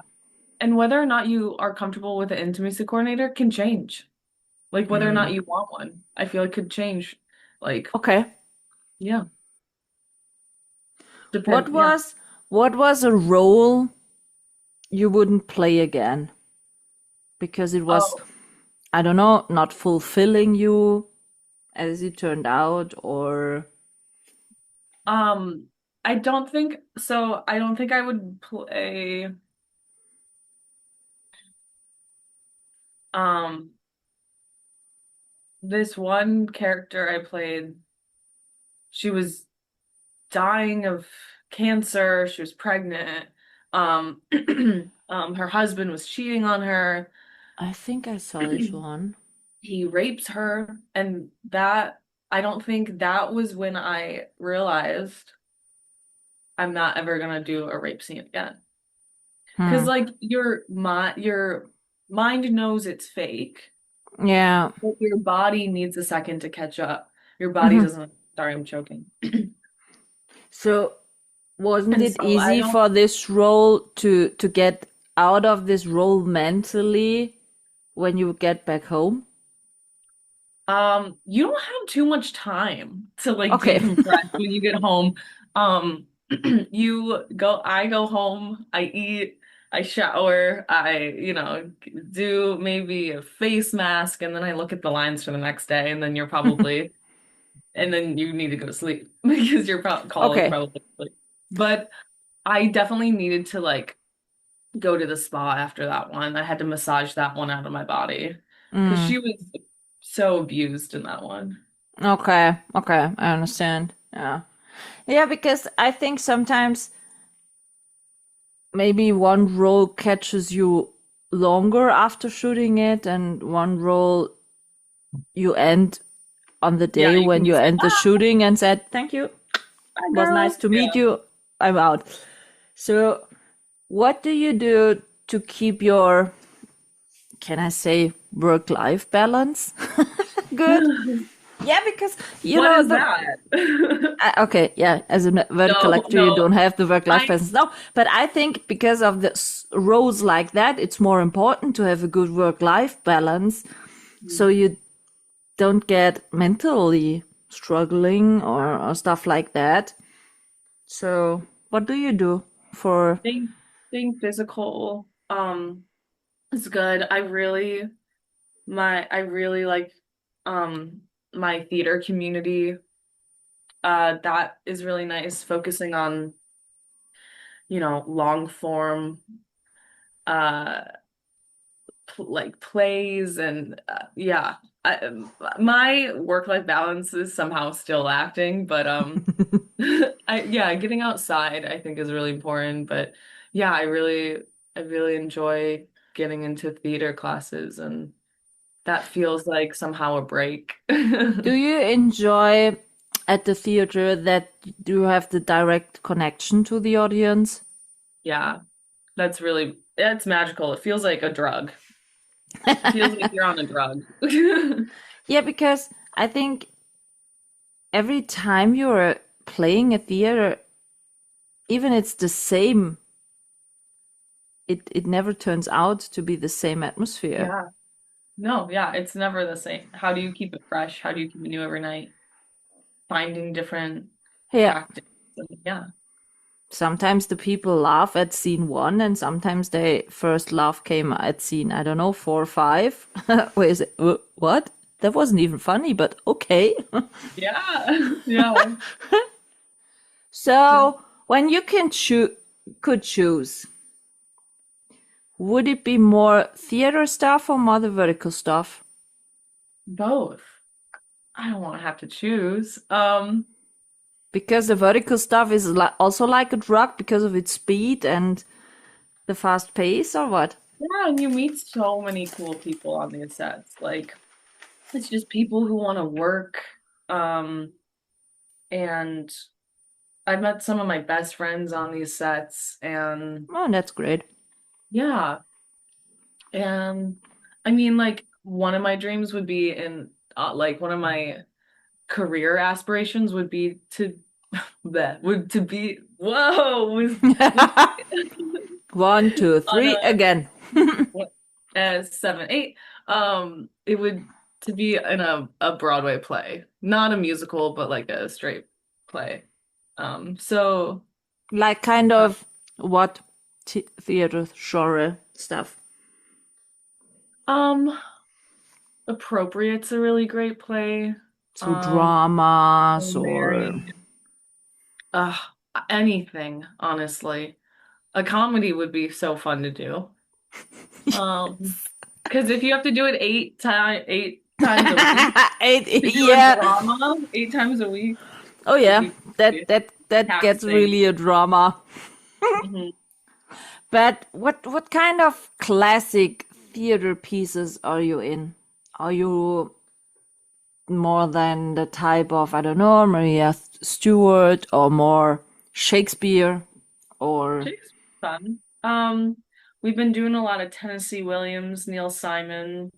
are comfortable with an intimacy coordinator can change. Like whether or not Mm. you want one, I feel it could change. Like, Okay. yeah, What depend. Yeah. was what was a role you wouldn't play again because it was, Oh, I don't know, not fulfilling you as it turned out, or um, I don't think so. I don't think I would play um this one character I played. She was dying of cancer. She was pregnant. Um, her husband was cheating on her. I think I saw this one. He rapes her, and that I don't think that was when I realized I'm not ever gonna do a rape scene again. Because Hmm. like your mind knows it's fake, Yeah. but your body needs a second to catch up. Your body Mhm. doesn't. Sorry, I'm choking. So wasn't And it so I easy don't. for this role to get out of this role mentally when you get back home? You don't have too much time to like Okay. decompress when you get home. Um, I go home, I eat, I shower, do maybe a face mask, and then I look at the lines for the next day, and then you need to go to sleep because your call is Okay. probably asleep. But I definitely needed to like go to the spa after that one. I had to massage that one out of my body because Mm. she was so abused in that one. Okay. Okay. I understand. Yeah. Yeah, because I think sometimes maybe one role catches you longer after shooting it, and one role you end on the Yeah, day you when can you just end the ah, shooting and said, "Thank you. bye Was nice girl. to meet Yeah. you. I'm out." So, what do you do to keep your, can I say, work-life balance good? Yeah, because you What know is the that? okay, yeah, as a vertical No, actor, you no. don't have the work-life I balance. No, but I think because of the roles like that, it's more important to have a good work-life balance so you don't get mentally struggling or stuff like that. So, what do you do for? think being physical is good. I really like um my theater community. That is really nice, focusing on, long form uh like plays and yeah. My work-life balance is somehow still acting, but getting outside I think is really important. But yeah, I really enjoy getting into theater classes, and that feels like somehow a break. Do you enjoy at the theater that you have the direct connection to the audience? Yeah, that's magical. It feels like a drug. It feels like you're on a drug. Yeah, because I think every time you're playing a theater, even it's the same, it never turns out to be the same atmosphere. Yeah. No, yeah, it's never the same. How do you keep it fresh? How do you keep it new every night? Finding different Yeah. tactics. And yeah. Sometimes the people laugh at scene one, and sometimes they first laugh came at scene, I don't know, four or five. Where is it? What? That wasn't even funny, but okay. Yeah. Yeah. So, when you could choose, would it be more theater stuff or more the vertical stuff? Both. I don't want to have to choose. Because the vertical stuff is also like a drug because of its speed and the fast pace, or what? Yeah, and you meet so many cool people on these sets. Like, it's just people who want to work. And I've met some of my best friends on these sets, and Oh, that's great. yeah. And I mean, like, one of my dreams would be in, like, one of my career aspirations would be to, that would to be, whoa, would One, two, on three, again. what, 7, 8, it would to be in a Broadway play, not a musical, but like a straight play. So, Like kind of what theater genre stuff? um, Appropriate's a really great play. So dramas or Very, uh, anything, honestly. A comedy would be so fun to do. Because if you have to do it 8 times a week, to do a yeah. drama 8 times a week, Oh yeah, would be that gets taxing. really a drama. Mhm. But what kind of classic theater pieces are you in? Are you more than the type of, I don't know, Maria Stewart, or more Shakespeare, or Shakespeare's fun. We've been doing a lot of Tennessee Williams, Neil Simon.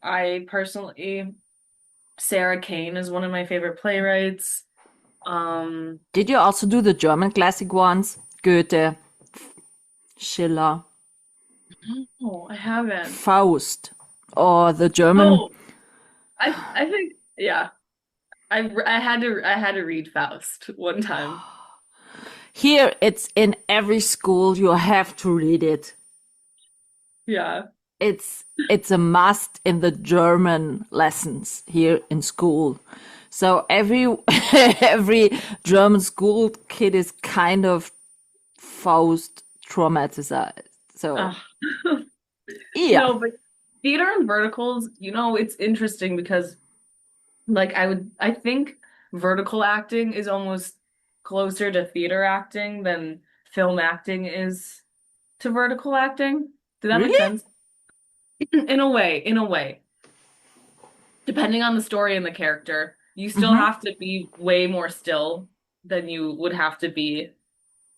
I personally, Sarah Kane is one of my favorite playwrights. did you also do the German classic ones? Goethe, Schiller, Oh, I haven't. Faust, or the German? Oh, I think yeah. I had to read Faust one time. Here, it's in every school. You have to read it. Yeah. It's a must in the German lessons here in school. So every German school kid is kind of Faust traumatized. So Ugh. yeah, No, but theater and verticals, it's interesting because like I think vertical acting is almost closer to theater acting than film acting is to vertical acting. Did that make really? sense? In a way. Depending on the story and the character, you still Mm-hmm. have to be way more still than you would have to be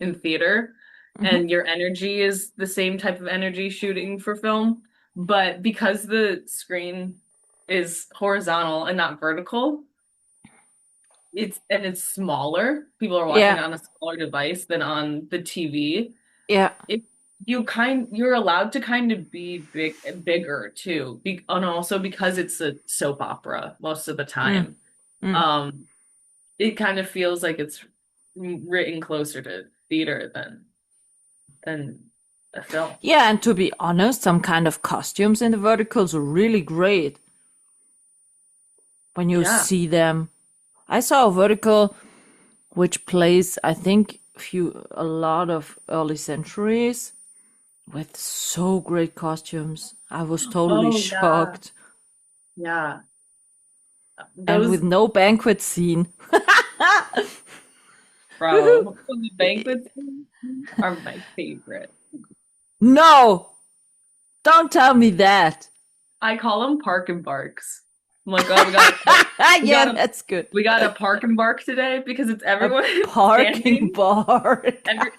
in theater. Mm-hmm. And your energy is the same type of energy shooting for film. But because the screen is horizontal and not vertical, it's smaller. People are watching Yeah, on a smaller device than on the TV. yeah. It you're allowed to kind of be bigger too, and also because it's a soap opera most of the Mm, time. mm. Um, it kind of feels like it's written closer to theater than a film. Yeah, and to be honest, some kind of costumes in the verticals are really great when you Yeah. see them. I saw a vertical which plays, I think, a lot of early centuries with so great costumes. I was totally Oh yeah. shocked. Yeah. And with Those no banquet scene. Woohoo! bro, the banquets are my favorite. No! Don't tell me that. I call them park and barks. I'm like, oh, we Yeah, got a that's good. we got a park and bark today because it's everyone Parking standing, bar.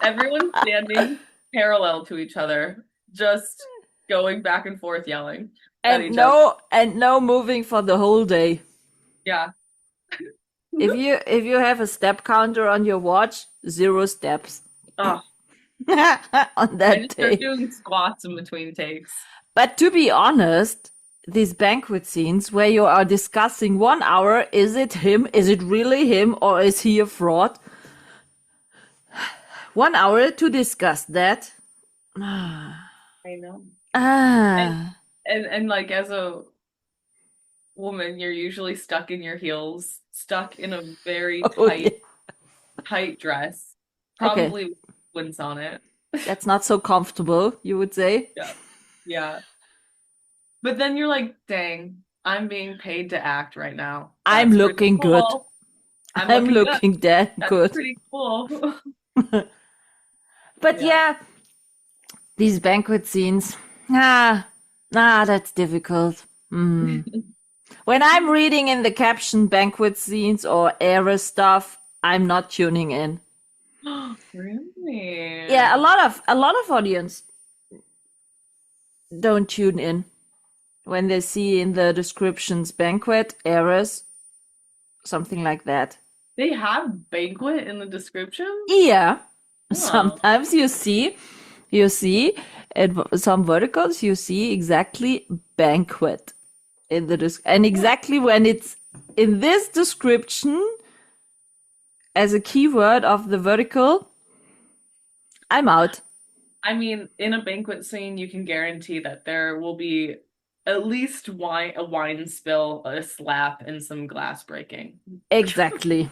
everyone standing parallel to each other, just going back and forth yelling at And each other. no moving for the whole day. Yeah. If you have a step counter on your watch, 0 steps Oh, on I that just start day. doing squats in between takes. But to be honest, these banquet scenes where you are discussing 1 hour, is it him? Is it really him? Or is he a fraud? 1 hour to discuss that. I know. Ah. And like as a woman, you're usually stuck in your heels, stuck in a very Oh, yeah. tight dress, Okay. probably with winds on it. That's not so comfortable, you would say. Yeah. Yeah. But then you're like, dang, I'm being paid to act right now. I'm That's pretty looking good. cool. I'm I'm looking it up. looking damn That's good. pretty cool. But Yeah. yeah, these banquet scenes. That's difficult. When I'm reading in the caption banquet scenes or era stuff, I'm not tuning in. Really? Yeah, a lot of audience don't tune in when they see in the descriptions banquet eras, something like that. They have banquet in the description? Yeah, Oh. sometimes you see in some verticals you see exactly banquet in the and exactly when it's in this description as a keyword of the vertical, I'm out. I mean, in a banquet scene, you can guarantee that there will be at least a wine spill, a slap, and some glass breaking. Exactly.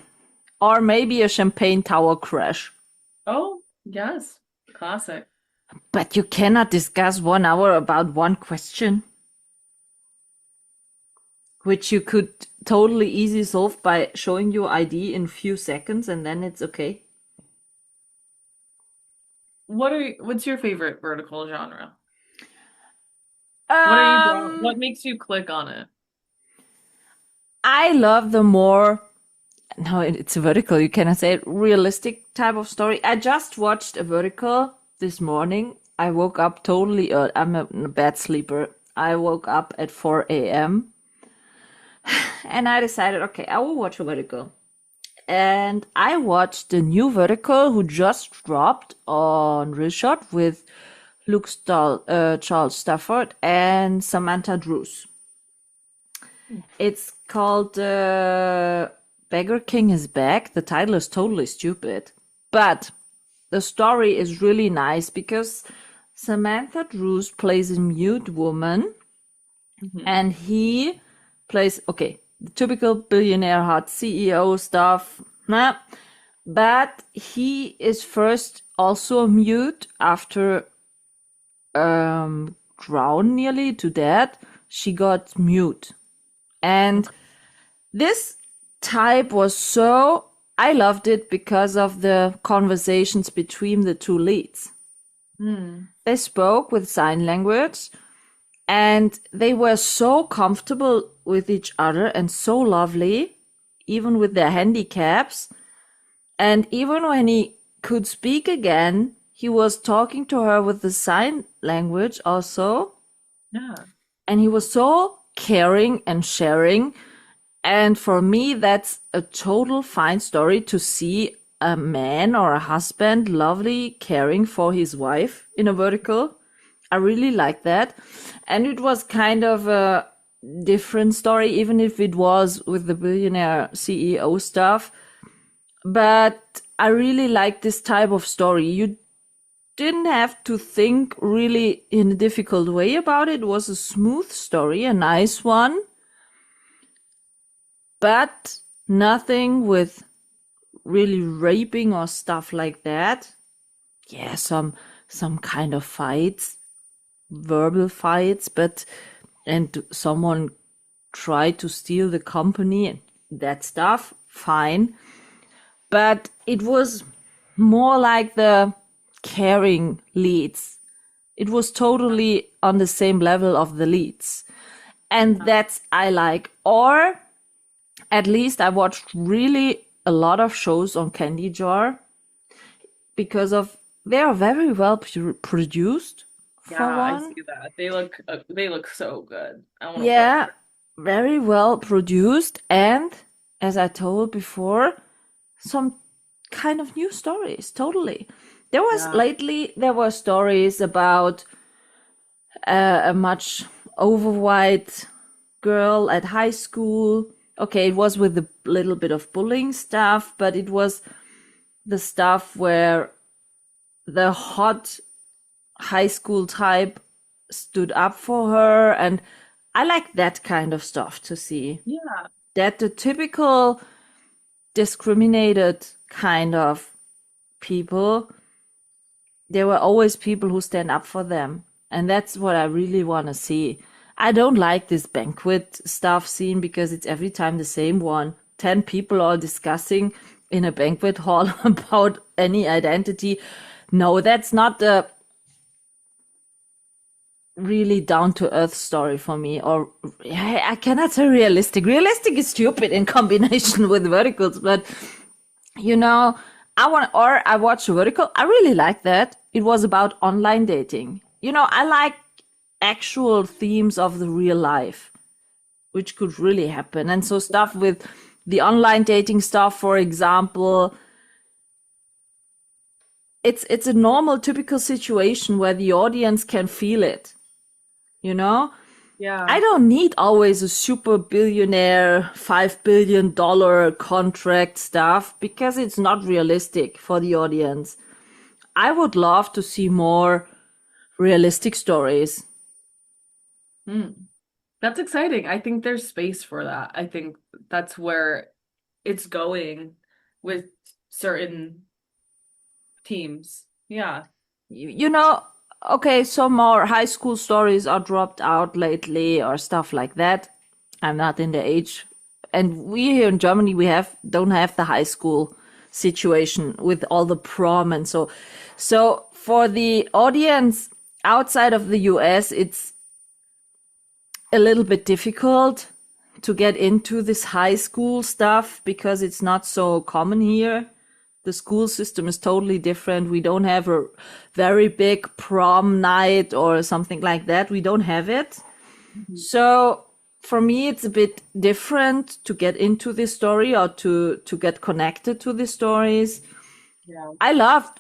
Or maybe a champagne tower crash. Oh, yes. Classic. But you cannot discuss 1 hour about one question, which you could totally easy solve by showing your ID in few seconds and then it's okay. What's your favorite vertical genre? Um, What makes you click on it? I love the more, no, it's a vertical, you cannot say it, realistic type of story. I just watched a vertical this morning. I woke up totally early. I'm a bad sleeper. I woke up at 4 a.m. and I decided, okay, I will watch a vertical. And I watched the new vertical who just dropped on Reshot with Charles Stafford and Samantha Drews. It's called Beggar King is Back. The title is totally stupid, but the story is really nice because Samantha Drews plays a mute woman and he plays, okay, the typical billionaire hot CEO stuff, nah, but he is first also mute after drowned nearly to death. She got mute. And this type was so, I loved it because of the conversations between the two leads. They spoke with sign language and they were so comfortable with each other and so lovely, even with their handicaps. And even when he could speak again, he was talking to her with the sign language also. Yeah. And he was so caring and sharing. And for me, that's a total fine story to see a man or a husband lovely caring for his wife in a vertical. I really like that. And it was kind of a different story, even if it was with the billionaire CEO stuff. But I really like this type of story. You didn't have to think really in a difficult way about it. It was a smooth story, a nice one. But nothing with really raping or stuff like that. Yeah, some kind of fights, verbal fights, and someone tried to steal the company and that stuff, fine. But it was more like the caring leads. It was totally on the same level of the leads. And that's I like. Or at least I watched really a lot of shows on Candy Jar because of they are very well produced. For Yeah, I one. see that. They look so good. I want to Yeah, very well produced, and as I told before, some kind of new stories. Totally. Lately there were stories about a much overweight girl at high school. Okay, it was with a little bit of bullying stuff, but it was the stuff where the hot high school type stood up for her, and I like that kind of stuff to see. Yeah. That the typical discriminated kind of people, there were always people who stand up for them. And that's what I really want to see. I don't like this banquet stuff scene because it's every time the same one. 10 people all discussing in a banquet hall about any identity. No, that's not the really down to earth story for me. Or I cannot say realistic. Realistic is stupid in combination with verticals, but you know, I watched a vertical. I really like that. It was about online dating. You know, I like actual themes of the real life, which could really happen. And so stuff with the online dating stuff, for example, it's a normal, typical situation where the audience can feel it. You know, Yeah. I don't need always a super billionaire, $5 billion contract stuff because it's not realistic for the audience. I would love to see more realistic stories. That's exciting. I think there's space for that. I think that's where it's going with certain teams. Yeah. You know, okay, some more high school stories are dropped out lately or stuff like that. I'm not in the age. And we here in Germany, don't have the high school situation with all the prom and so. So for the audience outside of the US, it's a little bit difficult to get into this high school stuff because it's not so common here. The school system is totally different. We don't have a very big prom night or something like that. We don't have it. So for me, it's a bit different to get into this story or to get connected to the stories. Yeah. I love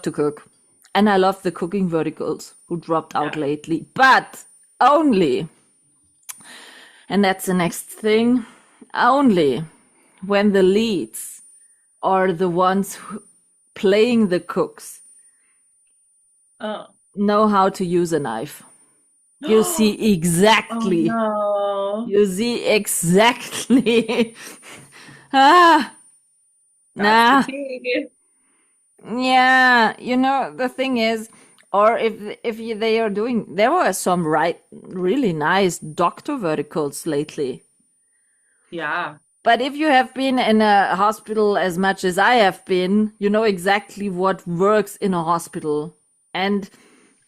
to cook, and I love the cooking verticals who dropped out lately, but only, and that's the next thing, only when the leads are the ones playing the cooks know how to use a knife. You see exactly. Oh, no. You see exactly. Nah. That's the key. Yeah, you know, the thing is, or they are doing, there were some really nice doctor verticals lately. Yeah. But if you have been in a hospital as much as I have been, you know exactly what works in a hospital. And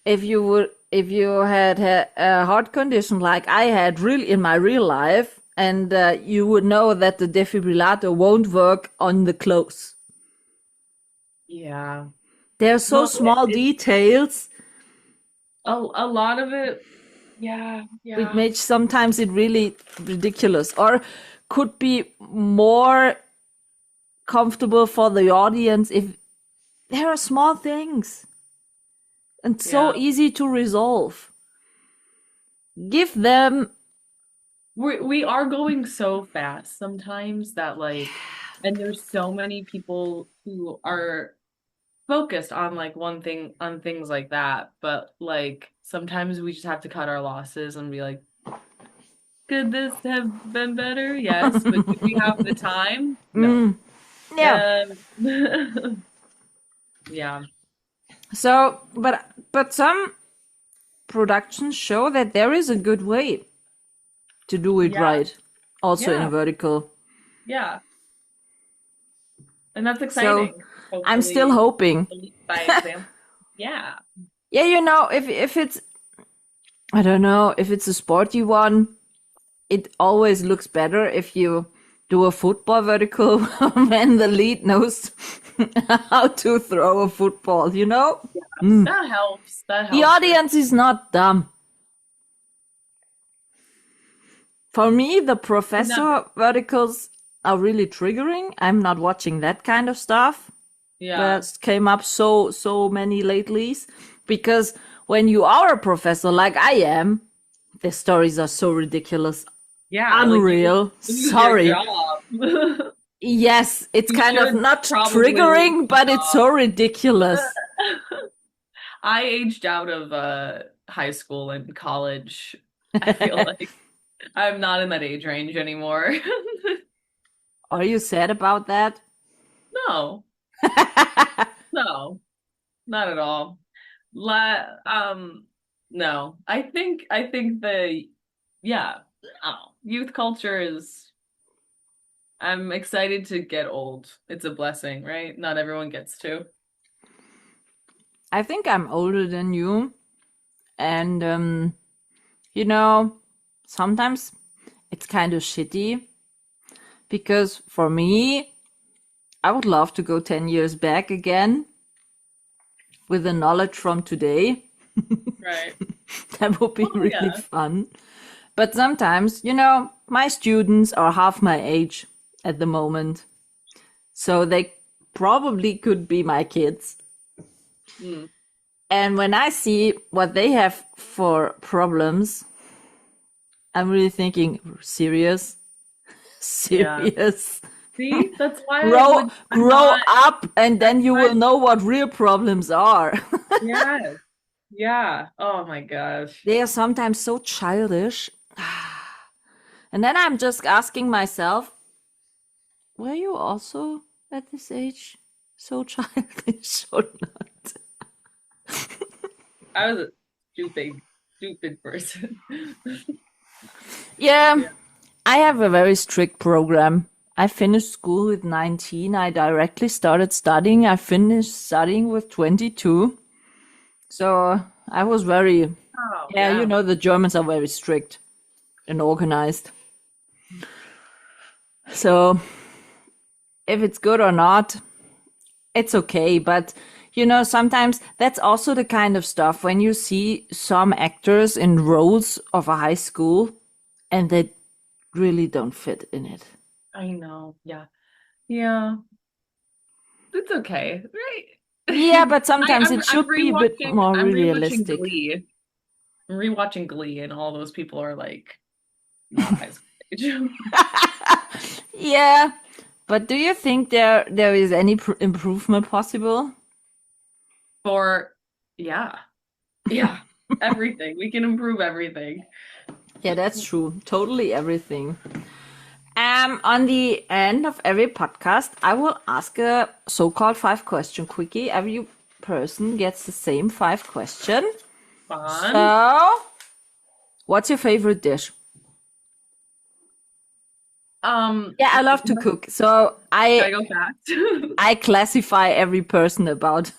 if you had a heart condition like I had really in my real life, and you would know that the defibrillator won't work on the clothes. Yeah. They're so No, small details, a lot of it. Yeah. which makes sometimes it really ridiculous, or could be more comfortable for the audience if there are small things and so easy to resolve. Give them. We are going so fast sometimes that and there's so many people who are focused on one thing on things like that, but sometimes we just have to cut our losses and be like, could this have been better? Yes, but do we have the time? No. Yeah. Yeah. So, but some productions show that there is a good way to do it right, also in a vertical. Yeah. And that's exciting. So I'm still hoping. By example. Yeah. Yeah, you know, if it's, I don't know, if it's a sporty one, it always looks better if you do a football vertical when the lead knows how to throw a football, you know? Yeah, that helps. That helps. The audience is not dumb. For me, the professor verticals are really triggering. I'm not watching that kind of stuff. Yeah. That came up so many lately. Because when you are a professor like I am, the stories are so ridiculous. Yeah. Unreal. Sorry. Yes, it's kind of not triggering, but it's so ridiculous. I aged out of high school and college. I feel like I'm not in that age range anymore. Are you sad about that? No. No. Not at all. No. I think youth culture is I'm excited to get old. It's a blessing, right? Not everyone gets to. I think I'm older than you, and you know, sometimes it's kind of shitty because for me, I would love to go 10 years back again with the knowledge from today. Right. That would be Oh, really yeah. fun. But sometimes, my students are half my age at the moment. So they probably could be my kids. Mm. And when I see what they have for problems, I'm really thinking, serious? Yeah. Serious? See, that's why Grow I'm grow not. up and then That's you will why. know what real problems are. Yes. Yeah. Oh my gosh. They are sometimes so childish. And then I'm just asking myself, were you also at this age so childish or not? I was a stupid person. Yeah, Yeah. I have a very strict program. I finished school with 19. I directly started studying. I finished studying with 22. So I was very, Oh, yeah, yeah. the Germans are very strict and organized. So if it's good or not, it's okay. But, sometimes that's also the kind of stuff when you see some actors in roles of a high school and they really don't fit in it. I know. Yeah. Yeah. It's okay, Yeah, right? but sometimes it I'm should be a bit more I'm rewatching realistic. Glee. I'm rewatching Glee, and all those people are like not high school age. Yeah, but do you think there is any improvement possible? For yeah, yeah, everything. We can improve everything. Yeah, that's true. Totally everything. On the end of every podcast, I will ask a so-called 5-question quickie. Every person gets the same 5 question. Fun. So, what's your favorite dish? Yeah, I love to Can cook. So I go fast? I classify every person about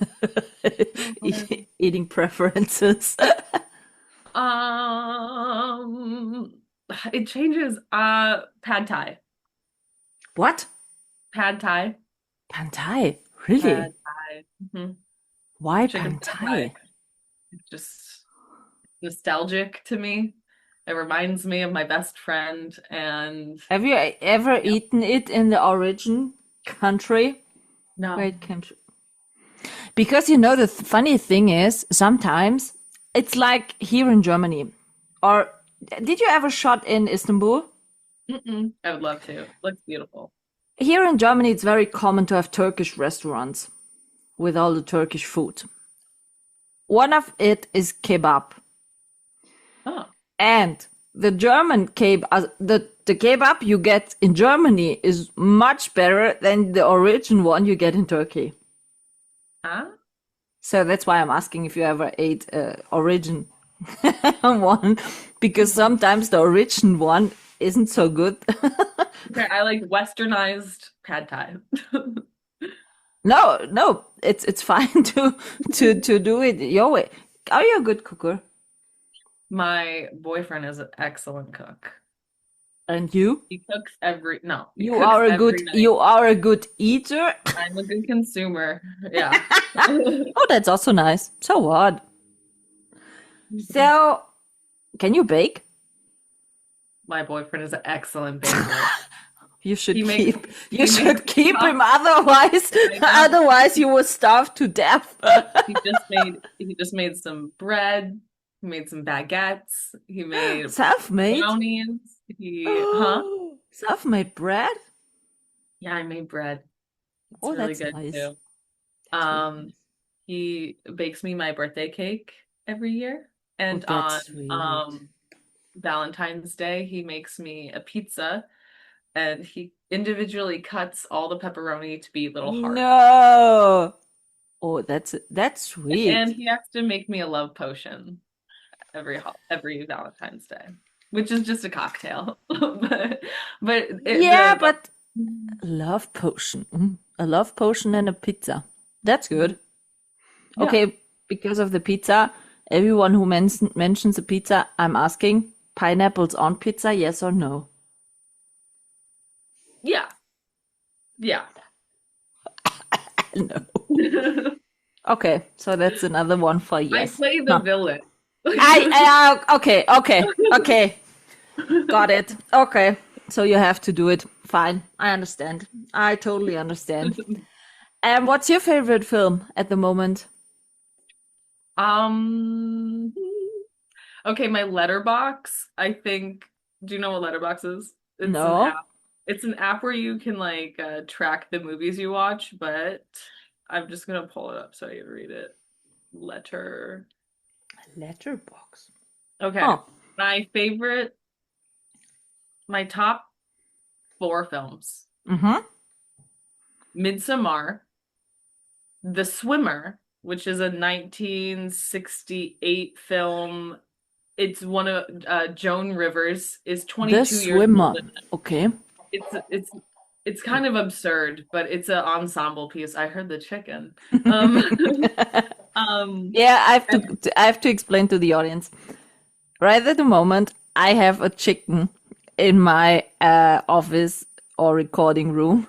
eating preferences. Um, it changes. Pad Thai. What? Pad Thai. Pad Thai? Really? Pad Thai. Hmm. Why Chicken pad Pad Thai? Thai. It's just nostalgic to me. It reminds me of my best friend, and Have you ever yeah. eaten it in the origin country where No. it came from? Because the funny thing is, sometimes it's like here in Germany. Or did you ever shot in Istanbul? Mm-mm. I would love to. Looks beautiful. Here in Germany, it's very common to have Turkish restaurants with all the Turkish food. One of it is kebab. Oh, And the German kebab, the kebab you get in Germany is much better than the origin one you get in Turkey. huh? So that's why I'm asking if you ever ate origin one, because sometimes the origin one isn't so good. Okay, I like westernized pad thai. No, it's fine to do it your way. Are you a good cooker? My boyfriend is an excellent cook. And you? He cooks every, no, he You cooks are a every good night. you are a good eater. I'm a good consumer. Yeah. Oh, that's also nice. So what? So, can you bake? My boyfriend is an excellent baker. You should He makes you he should makes keep stuff. him, otherwise I know. otherwise you will starve to death. He just made some bread. He made some baguettes. He made Self-made? brownies. Huh? Self-made bread? Yeah, I made bread. It's Oh, really that's good nice. too. That's really Um, nice. he bakes me my birthday cake every year. Oh, And on that's sweet. Valentine's Day, he makes me a pizza and he individually cuts all the pepperoni to be little hearts. No. Oh, that's And sweet. he has to make me a love potion every Valentine's Day, which is just a cocktail. But Yeah, the but Love potion. A love potion and a pizza. That's good. Yeah. Okay, because of the pizza, everyone who mentions a pizza, I'm asking pineapples on pizza, yes or no? Yeah. Yeah. No. Okay, so that's another one for I yes. play the No. villain. Okay. Got it. Okay, so you have to do it. Fine, I understand. I totally understand. And what's your favorite film at the moment? Um, okay, my letterbox, I think, do you know what letterbox is? It's an No? app. It's an app where you can like track the movies you watch, but I'm just gonna pull it up so I can read it. Letter. Letterbox. Okay. Oh, My favorite, my top four films. mm-hmm. Midsommar, The Swimmer, which is a 1968 film. It's one of Joan Rivers is The 22 years Swimmer. old in it. Okay. It's kind of absurd, but it's an ensemble piece. I heard the chicken. Um, Yeah, and- I have to explain to the audience. Right at the moment, I have a chicken in my office or recording room.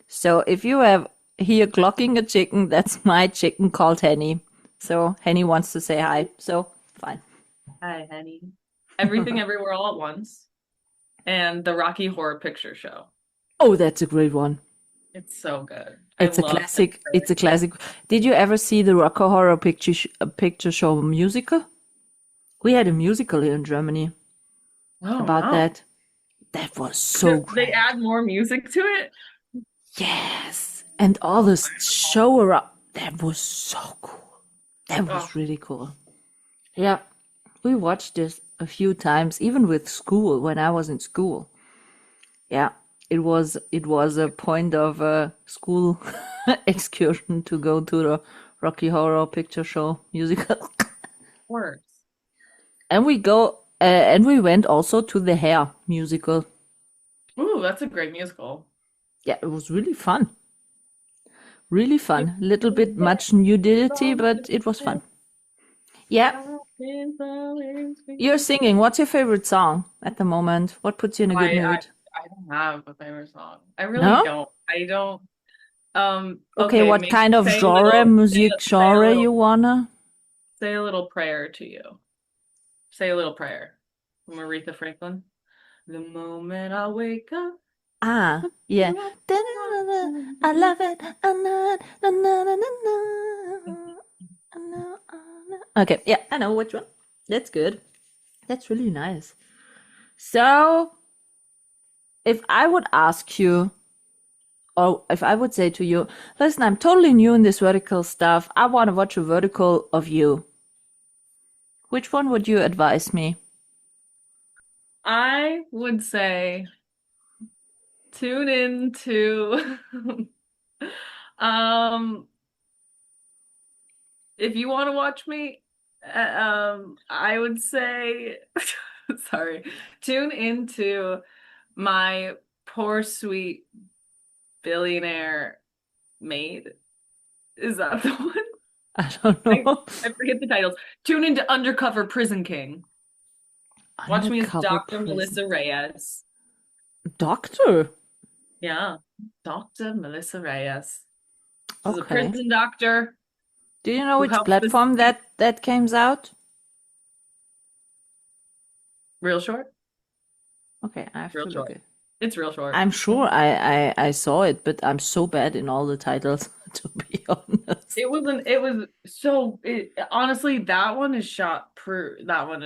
So if you have here clocking a chicken, that's my chicken called Henny. So Henny wants to say hi. So fine. Hi, Henny. Everything Everywhere All at Once, and the Rocky Horror Picture Show. Oh, that's a great one. It's so good. It's a love classic. it. It's a classic. Did you ever see the Rocky Horror Picture Show musical? We had a musical here in Germany Oh, about wow. that. That was so Did they great. add more music to it? Yes, and all this show around. That was so cool. That was Oh. really cool. Yeah, we watched this a few times, even with school when I was in school. Yeah, it was a point of a school excursion to go to the Rocky Horror Picture Show musical, Words. and we went also to the Hair musical. Ooh, that's a great musical. Yeah, it was really fun. Really fun. Little bit much nudity, but it was fun. Yeah, you're singing. What's your favorite song at the moment? What puts you in a good mood? I don't have a favorite song. I really No? don't. I don't. Okay, what maybe kind of say a genre, little- music say a genre little- you wanna? Say a little prayer to you. Say a little prayer from Aretha Franklin. The moment I wake up. Ah, yeah. I love it. Okay, yeah, I know which one. That's good. That's really nice. So, if I would ask you, or if I would say to you, listen, I'm totally new in this vertical stuff. I want to watch a vertical of you. Which one would you advise me? I would say tune in to if you want to watch me, I would say sorry, tune into my poor sweet billionaire maid. Is that the one? I don't know. I forget the titles. Tune into Undercover Prison King. Watch me as Undercover Dr. prison. Melissa Reyes. Doctor? Yeah, Dr. Melissa Reyes. She's a Okay. prison doctor. Do you know Who which helps platform that came out? Real short? Okay, I have Real to short. look it. It's real short. I'm sure I saw it, but I'm so bad in all the titles, to be honest. Honestly, that one is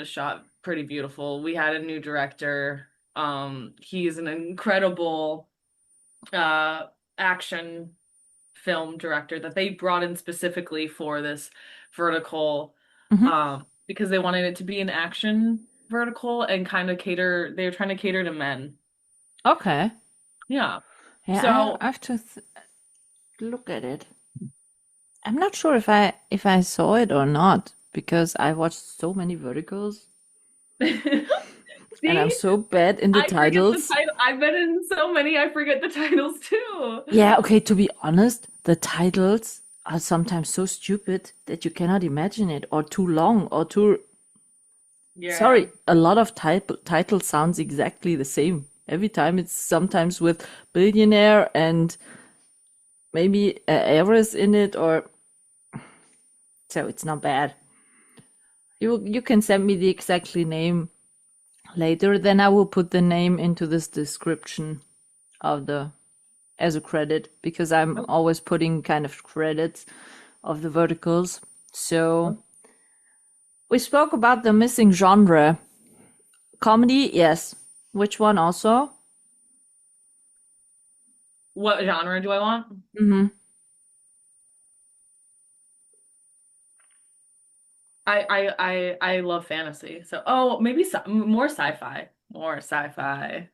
shot pretty beautiful. We had a new director. He's an incredible action film director that they brought in specifically for this vertical, Mhm. because they wanted it to be an action vertical and kind of they were trying to cater to men. Okay. Yeah. Yeah, So I have to look at it. I'm not sure if I saw it or not because I watched so many verticals. And I'm See, so bad in the I forget the titles. title. I've been in so many, I forget the titles too. Yeah, okay, to be honest, the titles are sometimes so stupid that you cannot imagine it, or too long, or too. Yeah. Sorry, a lot of titles sounds exactly the same. Every time it's sometimes with billionaire and maybe a heiress in it, or so it's not bad. You can send me the exactly name later, then I will put the name into this description of the as a credit because I'm Oh, always putting kind of credits of the verticals. So oh. we spoke about the missing genre. Comedy, yes. Which one also? What genre do I want? Mm-hmm. I love fantasy. So, maybe more sci-fi. More sci-fi.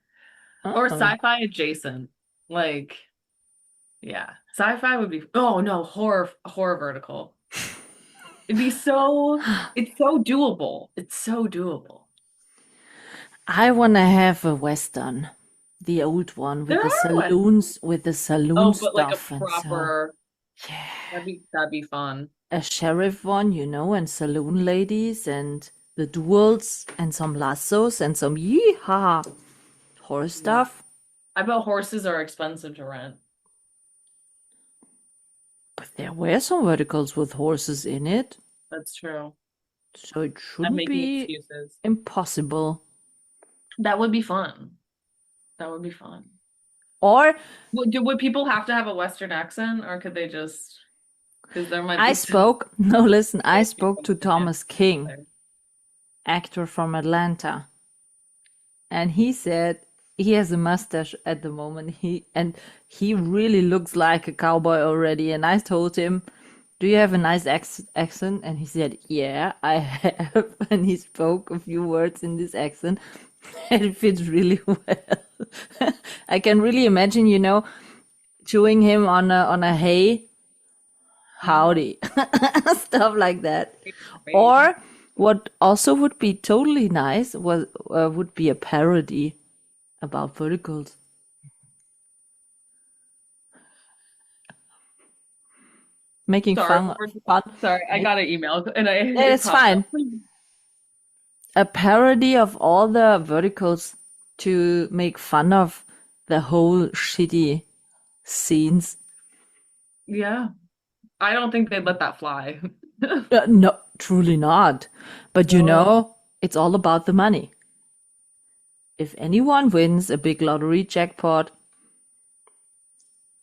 Or Uh-oh. sci-fi adjacent. Like, yeah. Sci-fi would be, oh no, horror vertical. It'd be it's so doable. It's so doable. I wanna have a western, the old one There are West. with the saloon Oh, but like a stuff and so. proper, Yeah, that'd be fun. a sheriff one, and saloon ladies and the duels and some lassos and some yee-haw horror Yeah. stuff. I bet horses are expensive to rent. But there were some verticals with horses in it, That's true. so it I'm shouldn't making be excuses. impossible. That would be fun. That would be fun. Or Would people have to have a Western accent, or could they just? Because there might I be some spoke, no, listen, I white spoke people to who can't Thomas King, there. actor from Atlanta, and he said he has a mustache at the moment. He really looks like a cowboy already. And I told him, "Do you have a nice accent?" And he said, "Yeah, I have." And he spoke a few words in this accent, and it fits really well. I can really imagine, chewing him on a hay, howdy, stuff like that. Great. Or what also would be totally nice would be a parody about verticals. Making Sorry, fun. sorry, I got an email and it It's popped up. fine. A parody of all the verticals to make fun of the whole shitty scenes. Yeah, I don't think they'd let that fly. No, truly not. But No. it's all about the money. If anyone wins a big lottery jackpot,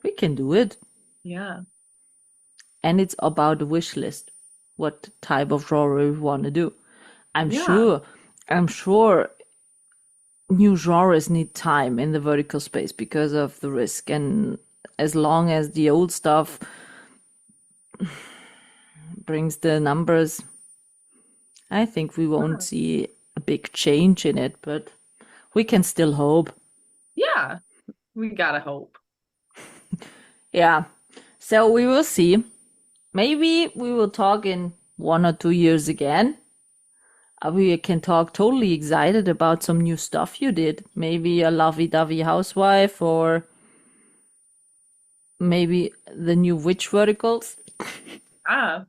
we can do it. Yeah. And it's about a wish list. What type of genre we want to do. I'm Yeah. sure new genres need time in the vertical space because of the risk. And as long as the old stuff brings the numbers, I think we won't see a big change in it, but we can still hope. Yeah. We gotta hope. Yeah. So we will see. Maybe we will talk in 1 or 2 years again. We can talk totally excited about some new stuff you did. Maybe a lovey-dovey housewife or maybe the new witch verticals. Ah,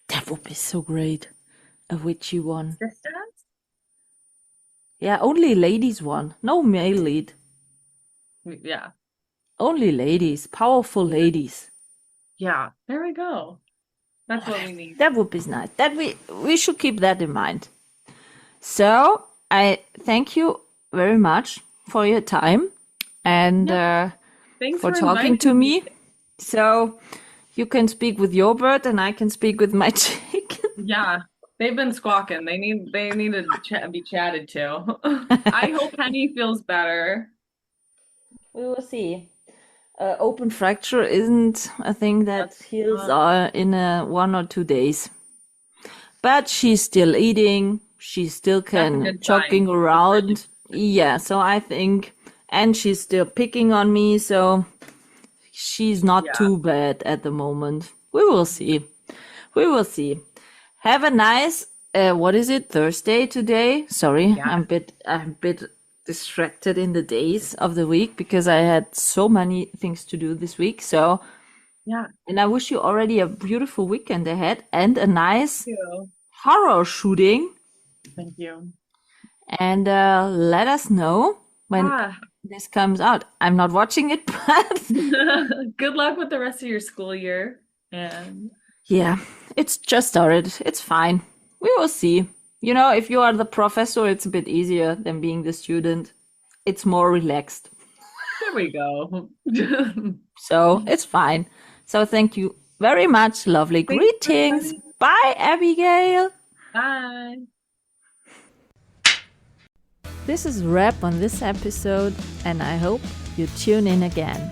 That would be so great. A witchy one. sisters? Yeah, only ladies one. No male lead. Yeah. Only ladies. Powerful ladies. Yeah. There we go. That's what we need. That would be nice. That we should keep that in mind. So I thank you very much for your time and Thanks for for talking to inviting me. So you can speak with your bird and I can speak with my chicken. Yeah. They've been squawking. They need to be chatted to. I hope Henny feels better. We will see. Open fracture isn't a thing that That's heals in 1 or 2 days. But she's still eating. She still That's a can good jogging sign. around. Yeah, so I think, and she's still picking on me, so she's not Yeah. too bad at the moment. We will see. We will see. Have a nice What is it? Thursday today? Sorry, Yeah. I'm a bit distracted in the days of the week because I had so many things to do this week. So, Yeah. and I wish you already a beautiful weekend ahead and a nice Thank you. horror shooting. Thank you. And let us know when Ah. this comes out. I'm not watching it, but Good luck with the rest of your school year. And yeah, it's just started. It's fine. We will see. You know, if you are the professor, it's a bit easier than being the student. It's more relaxed. there we go. So it's fine. So thank you very much. Lovely Thanks, greetings. everybody. Bye, Abigail. Bye. This is a wrap on this episode, and I hope you tune in again.